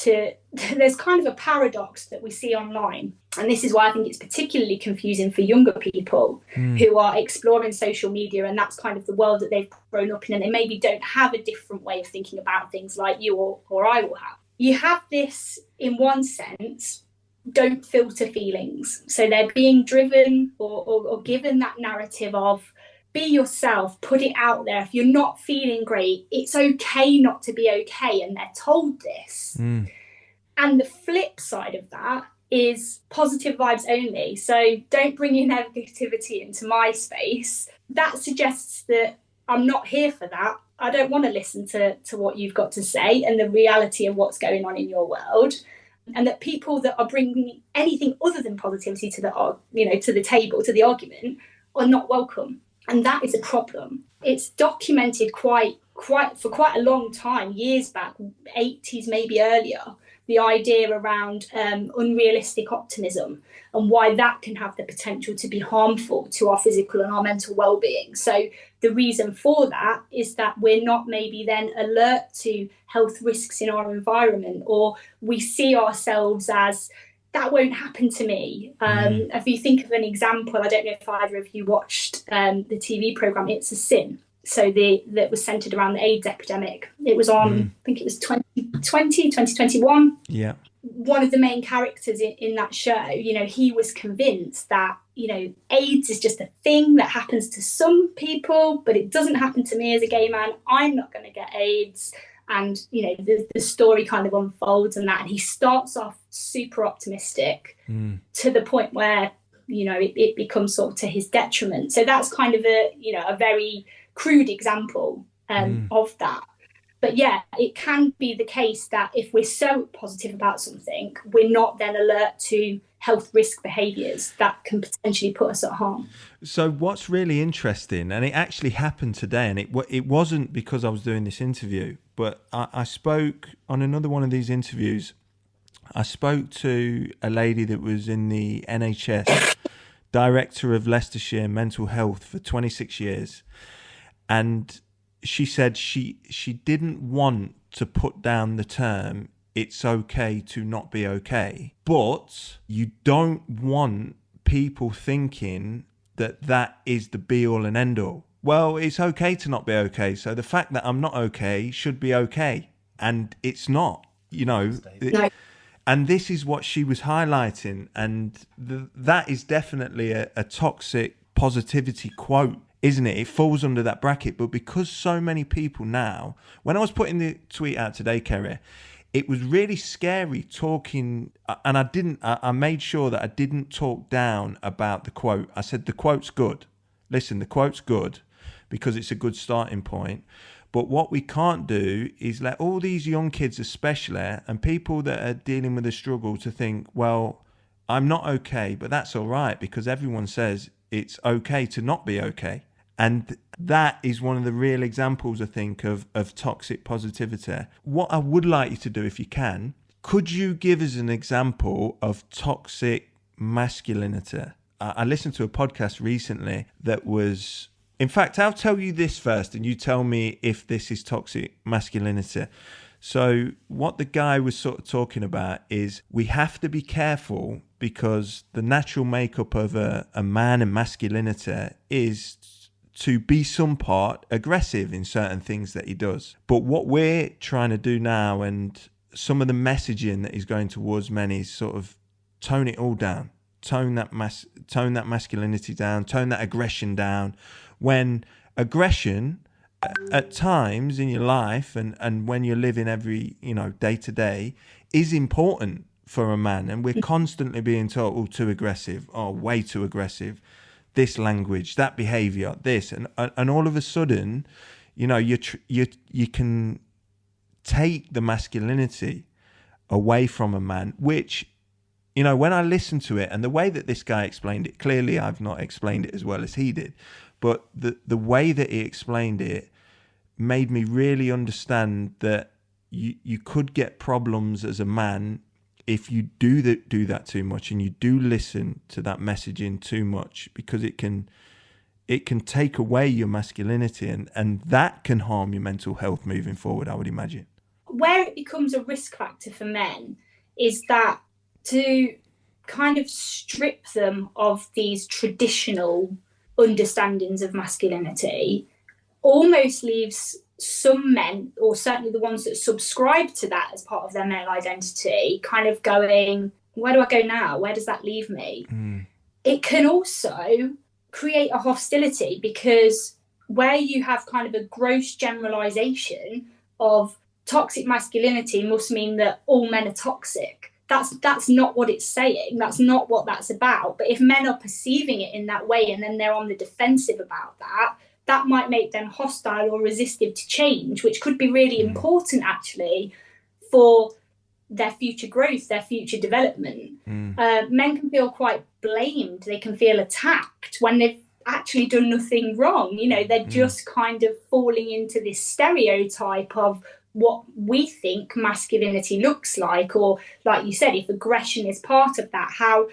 Speaker 3: there's kind of a paradox that we see online. And this is why I think it's particularly confusing for younger people who are exploring social media, and that's kind of the world that they've grown up in, and they maybe don't have a different way of thinking about things like you or I will have. You have this, in one sense, don't filter feelings. So they're being driven or given that narrative of be yourself, put it out there. If you're not feeling great, it's okay not to be okay. And they're told this. And the flip side of that is positive vibes only. So don't bring your negativity into my space. That suggests that I'm not here for that. I don't want to listen to what you've got to say and the reality of what's going on in your world. And that people that are bringing anything other than positivity to the table, to the argument, are not welcome. And that is a problem. It's documented quite for quite a long time, years back, 80s, maybe earlier, the idea around unrealistic optimism and why that can have the potential to be harmful to our physical and our mental well-being. So the reason for that is that we're not maybe then alert to health risks in our environment, or we see ourselves as, that won't happen to me. If you think of an example, I don't know if either of you watched the TV programme It's a Sin. So that was centred around the AIDS epidemic. It was on, I think it was 2021.
Speaker 2: Yeah.
Speaker 3: One of the main characters in that show, you know, he was convinced that, you know, AIDS is just a thing that happens to some people, but it doesn't happen to me as a gay man. I'm not going to get AIDS. And, you know, the story kind of unfolds and that. And he starts off super optimistic to the point where, you know, it becomes sort of to his detriment. So that's kind of a very crude example of that. But yeah, it can be the case that if we're so positive about something, we're not then alert to health risk behaviours that can potentially put us at harm.
Speaker 2: So what's really interesting, and it actually happened today, and it wasn't because I was doing this interview, but I spoke on another one of these interviews. I spoke to a lady that was in the NHS, Director of Leicestershire Mental Health for 26 years. And she said she didn't want to put down the term, it's okay to not be okay. But you don't want people thinking that is the be all and end all. Well, it's okay to not be okay. So the fact that I'm not okay should be okay. And it's not, you know.
Speaker 3: No.
Speaker 2: And this is what she was highlighting. And that is definitely a toxic positivity quote, isn't it? It falls under that bracket. But because so many people now, when I was putting the tweet out today, Kerry, it was really scary talking, and I made sure that I didn't talk down about the quote. I said, the quote's good. Listen, the quote's good because it's a good starting point. But what we can't do is let all these young kids especially, and people that are dealing with a struggle, to think, well, I'm not okay, but that's all right because everyone says it's okay to not be okay. And that is one of the real examples, I think, of toxic positivity. What I would like you to do, if you can, could you give us an example of toxic masculinity? I listened to a podcast recently that was... In fact, I'll tell you this first and you tell me if this is toxic masculinity. So what the guy was sort of talking about is we have to be careful because the natural makeup of a man and masculinity is to be some part aggressive in certain things that he does. But what we're trying to do now, and some of the messaging that is going towards men, is sort of tone it all down, tone that masculinity down, tone that aggression down. When aggression at times in your life and when you're living every, day to day is important for a man. And we're constantly being told, oh, too aggressive, oh, way too aggressive. This language, that behavior, this, and all of a sudden, you can take the masculinity away from a man, which, when I listen to it and the way that this guy explained it, clearly I've not explained it as well as he did, but the way that he explained it made me really understand that you could get problems as a man if you do that too much and you do listen to that messaging too much, because it can take away your masculinity and that can harm your mental health moving forward, I would imagine.
Speaker 3: Where it becomes a risk factor for men is that to kind of strip them of these traditional understandings of masculinity almost leaves some men, or certainly the ones that subscribe to that as part of their male identity, kind of going, where do I go now? Where does that leave me? It can also create a hostility, because where you have kind of a gross generalization of toxic masculinity must mean that all men are toxic. That's not what it's saying. That's not what that's about. But if men are perceiving it in that way and then they're on the defensive about that, that might make them hostile or resistive to change, which could be really important actually for their future growth, their future development. Men can feel quite blamed. They can feel attacked when they've actually done nothing wrong. They're just kind of falling into this stereotype of what we think masculinity looks like, or like you said, if aggression is part of that, how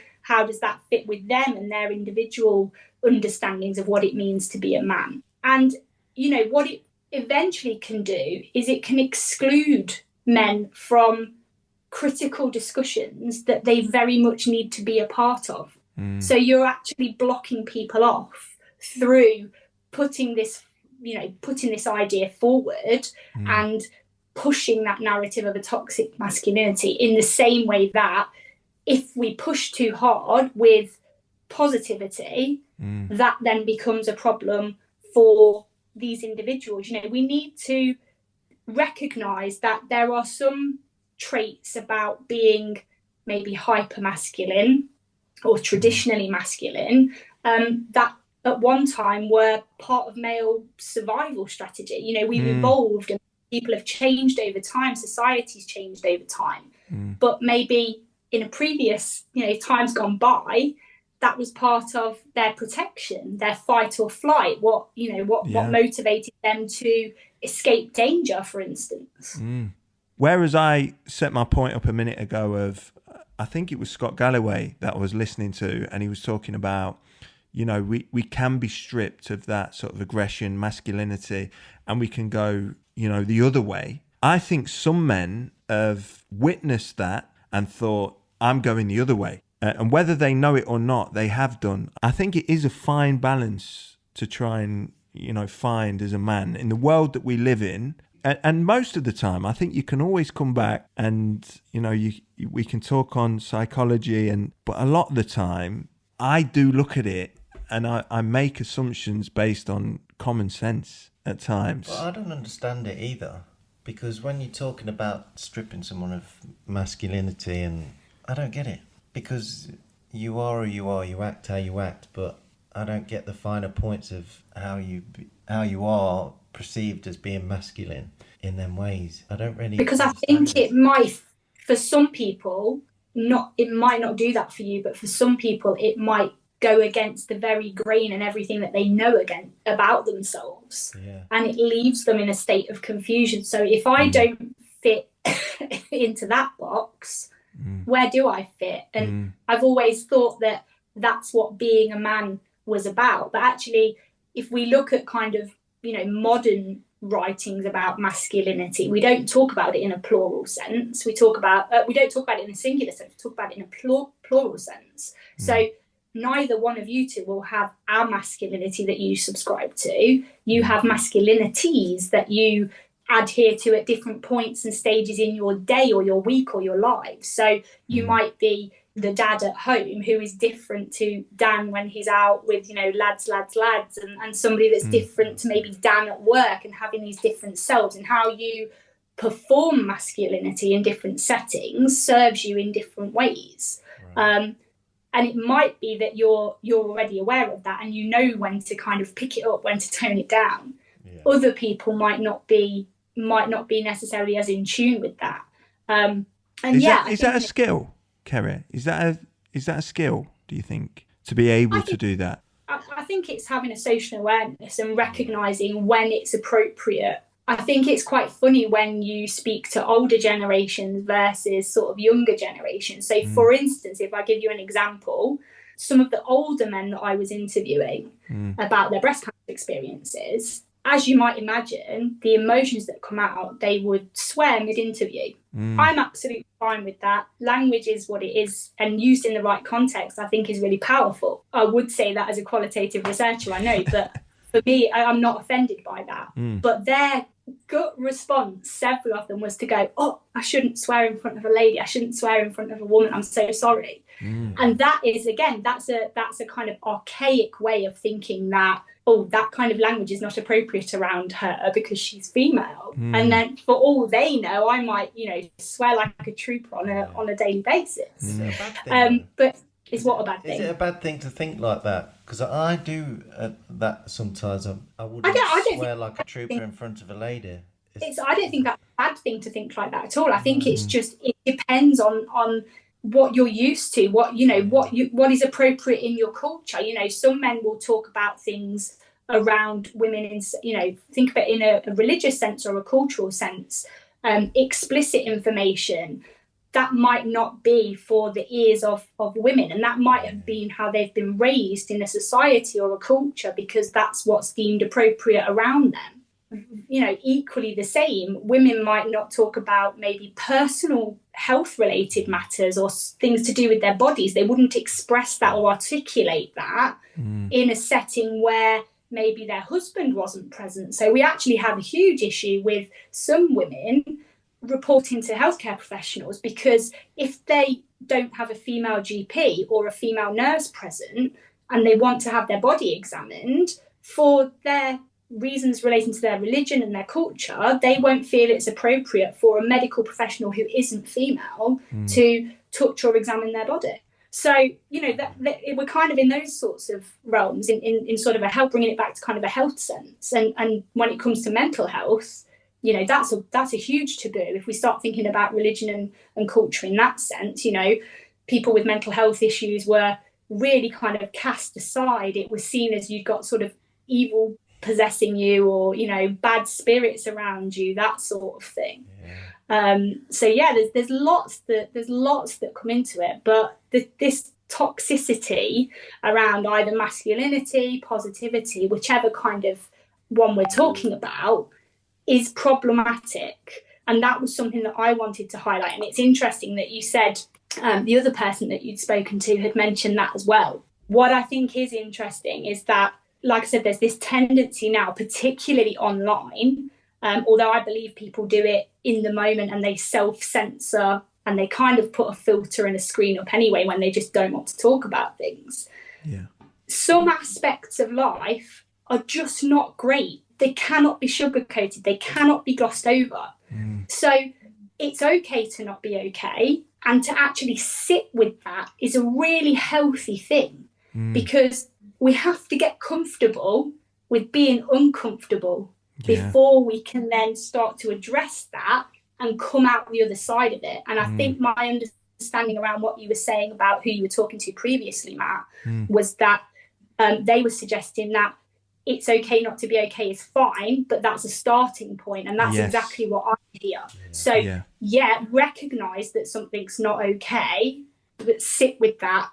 Speaker 3: does that fit with them and their individual understandings of what it means to be a man? And what it eventually can do is it can exclude men from critical discussions that they very much need to be a part of. So you're actually blocking people off through putting this idea forward and pushing that narrative of a toxic masculinity, in the same way that if we push too hard with positivity, that then becomes a problem for these individuals. We need to recognize that there are some traits about being maybe hyper masculine or traditionally masculine that at one time were part of male survival strategy. We've evolved and people have changed over time, society's changed over time, but maybe in a previous times gone by, that was part of their protection, their fight or flight, what motivated them to escape danger, for instance.
Speaker 2: Whereas I set my point up a minute ago of, I think it was Scott Galloway that I was listening to, and he was talking about, we can be stripped of that sort of aggression, masculinity, and we can go, the other way. I think some men have witnessed that and thought, I'm going the other way. And whether they know it or not, they have done. I think it is a fine balance to try and, find as a man in the world that we live in. And most of the time, I think you can always come back and, we can talk on psychology. But a lot of the time, I do look at it and I make assumptions based on common sense at times.
Speaker 1: Well, I don't understand it either. Because when you're talking about stripping someone of masculinity, and I don't get it. Because you are who you are, you act how you act, but I don't get the finer points of how you are perceived as being masculine in them ways. I don't really,
Speaker 3: because I think it might, for some people, it might not do that for you, but for some people it might go against the very grain and everything that they know about themselves, and it leaves them in a state of confusion. So if I don't fit into that box, where do I fit? And I've always thought that that's what being a man was about. But actually, if we look at kind of, modern writings about masculinity, we don't talk about it in a plural sense. We don't talk about it in a singular sense. We talk about it in a plural sense. So neither one of you two will have our masculinity that you subscribe to. You have masculinities that you adhere to at different points and stages in your day or your week or your life. So you might be the dad at home who is different to Dan when he's out with, lads, and somebody that's different to maybe Dan at work, and having these different selves, and how you perform masculinity in different settings serves you in different ways. Right. And it might be that you're already aware of that and you know when to kind of pick it up, when to tone it down. Yeah. Other people might not be necessarily as in tune with that.
Speaker 2: Is that a skill, Kerry? Is that a skill, do you think, to be able to do that?
Speaker 3: I think it's having a social awareness and recognising when it's appropriate. I think it's quite funny when you speak to older generations versus sort of younger generations. So, for instance, if I give you an example, some of the older men that I was interviewing about their breast cancer experiences, as you might imagine, the emotions that come out, they would swear mid-interview. I'm absolutely fine with that. Language is what it is, and used in the right context, I think, is really powerful. I would say that as a qualitative researcher, I know, but for me, I'm not offended by that. But their gut response, several of them, was to go, oh, I shouldn't swear in front of a lady. I shouldn't swear in front of a woman. I'm so sorry. And that is, again, that's a kind of archaic way of thinking that, oh, that kind of language is not appropriate around her because she's female. And then for all they know, I might, swear like a trooper on a daily basis.
Speaker 1: Is it a bad thing?
Speaker 3: But is what a bad thing?
Speaker 1: Is it a bad thing to think like that? Because I do that sometimes. I wouldn't swear like a trooper in front of a lady.
Speaker 3: I don't think that's a bad thing to think like that at all. I think it's just, it depends on what you're used to, what is appropriate in your culture. Some men will talk about things around women in, think of it in a religious sense or a cultural sense. explicit information that might not be for the ears of women, and that might have been how they've been raised in a society or a culture, because that's what's deemed appropriate around them. You know, equally the same, women might not talk about maybe personal health related matters or things to do with their bodies. They wouldn't express that or articulate that in a setting where maybe their husband wasn't present. So we actually have a huge issue with some women reporting to healthcare professionals, because if they don't have a female GP or a female nurse present and they want to have their body examined for their reasons relating to their religion and their culture, they won't feel it's appropriate for a medical professional who isn't female to touch or examine their body. So, you know, that we're kind of in those sorts of realms in sort of a health, bringing it back to kind of a health sense. And when it comes to mental health, you know, that's a huge taboo. If we start thinking about religion and culture in that sense, you know, people with mental health issues were really kind of cast aside. It was seen as you'd got sort of evil possessing you, or, you know, bad spirits around you, that sort of thing. So yeah, there's lots that come into it, but this toxicity around either masculinity, positivity, whichever kind of one we're talking about, is problematic. And that was something that I wanted to highlight. And it's interesting that you said the other person that you'd spoken to had mentioned that as well. What I think is interesting is that, like I said, there's this tendency now, particularly online, although I believe people do it in the moment and they self-censor and they kind of put a filter and a screen up anyway when they just don't want to talk about things. Yeah. Some aspects of life are just not great. They cannot be sugarcoated. They cannot be glossed over. So it's okay to not be okay. And to actually sit with that is a really healthy thing, because we have to get comfortable with being uncomfortable before we can then start to address that and come out the other side of it. And I think my understanding around what you were saying about who you were talking to previously, Matt, was that they were suggesting that it's okay not to be okay is fine, but that's a starting point. And that's exactly what I hear. So recognise that something's not okay, but sit with that,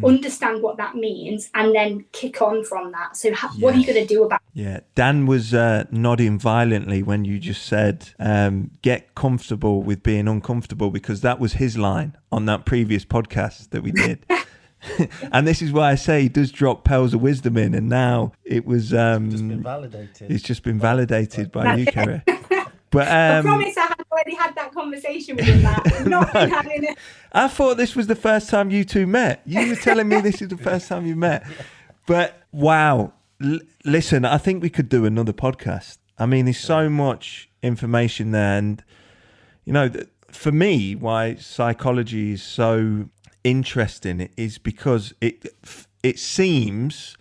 Speaker 3: understand what that means, and then kick on from that. So what are you going to do about it?
Speaker 2: Yeah, Dan was nodding violently when you just said, get comfortable with being uncomfortable, because that was his line on that previous podcast that we did. And this is why I say he does drop pearls of wisdom in, and now it was
Speaker 1: just been validated.
Speaker 2: It's just been validated by you, Kerry. But
Speaker 3: I promise I had already had that conversation with him, Matt. Not been having it.
Speaker 2: I thought this was the first time you two met. You were telling me this is the first time you met. But wow, listen, I think we could do another podcast. I mean, there's so much information there, and you know, for me, why psychology is so interesting is because it seems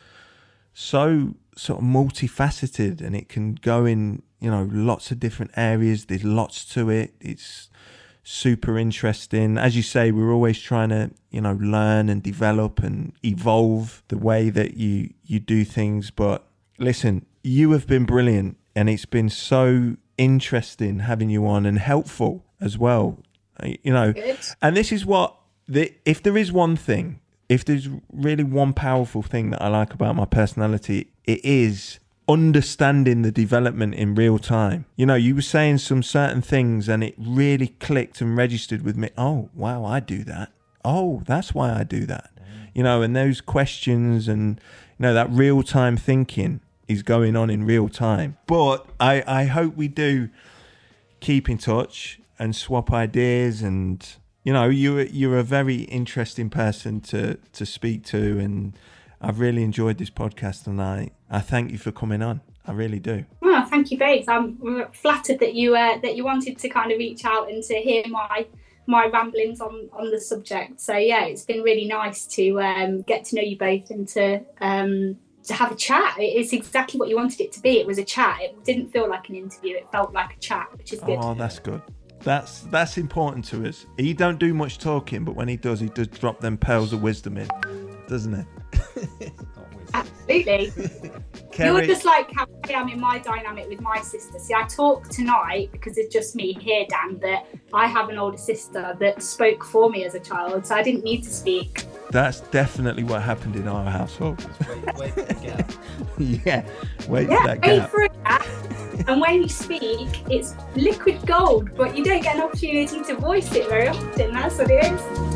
Speaker 2: so sort of multifaceted, and it can go in, you know, lots of different areas. There's lots to it. It's super interesting. As you say, we're always trying to, you know, learn and develop and evolve the way that you do things. But listen, you have been brilliant, and it's been so interesting having you on, and helpful as well, you know. Good. And this is what if there is one thing, if there's really one powerful thing that I like about my personality, it is understanding the development in real time. You know, you were saying some certain things and it really clicked and registered with me. Oh, wow, I do that. Oh, that's why I do that. You know, and those questions and, you know, that real time thinking is going on in real time. But I hope we do keep in touch and swap ideas. And you know, you're a very interesting person to speak to, and I've really enjoyed this podcast, and I thank you for coming on. I really do.
Speaker 3: Oh, thank you both. I'm flattered that you wanted to kind of reach out and to hear my ramblings on the subject. So yeah, it's been really nice to get to know you both and to have a chat. It's exactly what you wanted it to be. It was a chat. It didn't feel like an interview. It felt like a chat, which is good.
Speaker 2: Oh, that's good. That's important to us. He don't do much talking, but when he does drop them pearls of wisdom in, doesn't it?
Speaker 3: Absolutely. You're just like how I am in my dynamic with my sister. See, I talk tonight because it's just me here, Dan, that I have an older sister that spoke for me as a child, so I didn't need to speak.
Speaker 2: That's definitely what happened in our household.
Speaker 1: Wait for the gap.
Speaker 2: Yeah, wait for
Speaker 3: Yeah,
Speaker 2: that
Speaker 3: wait
Speaker 2: gap.
Speaker 3: for a gap. And when you speak, it's liquid gold, but you don't get an opportunity to voice it very often. That's what it is.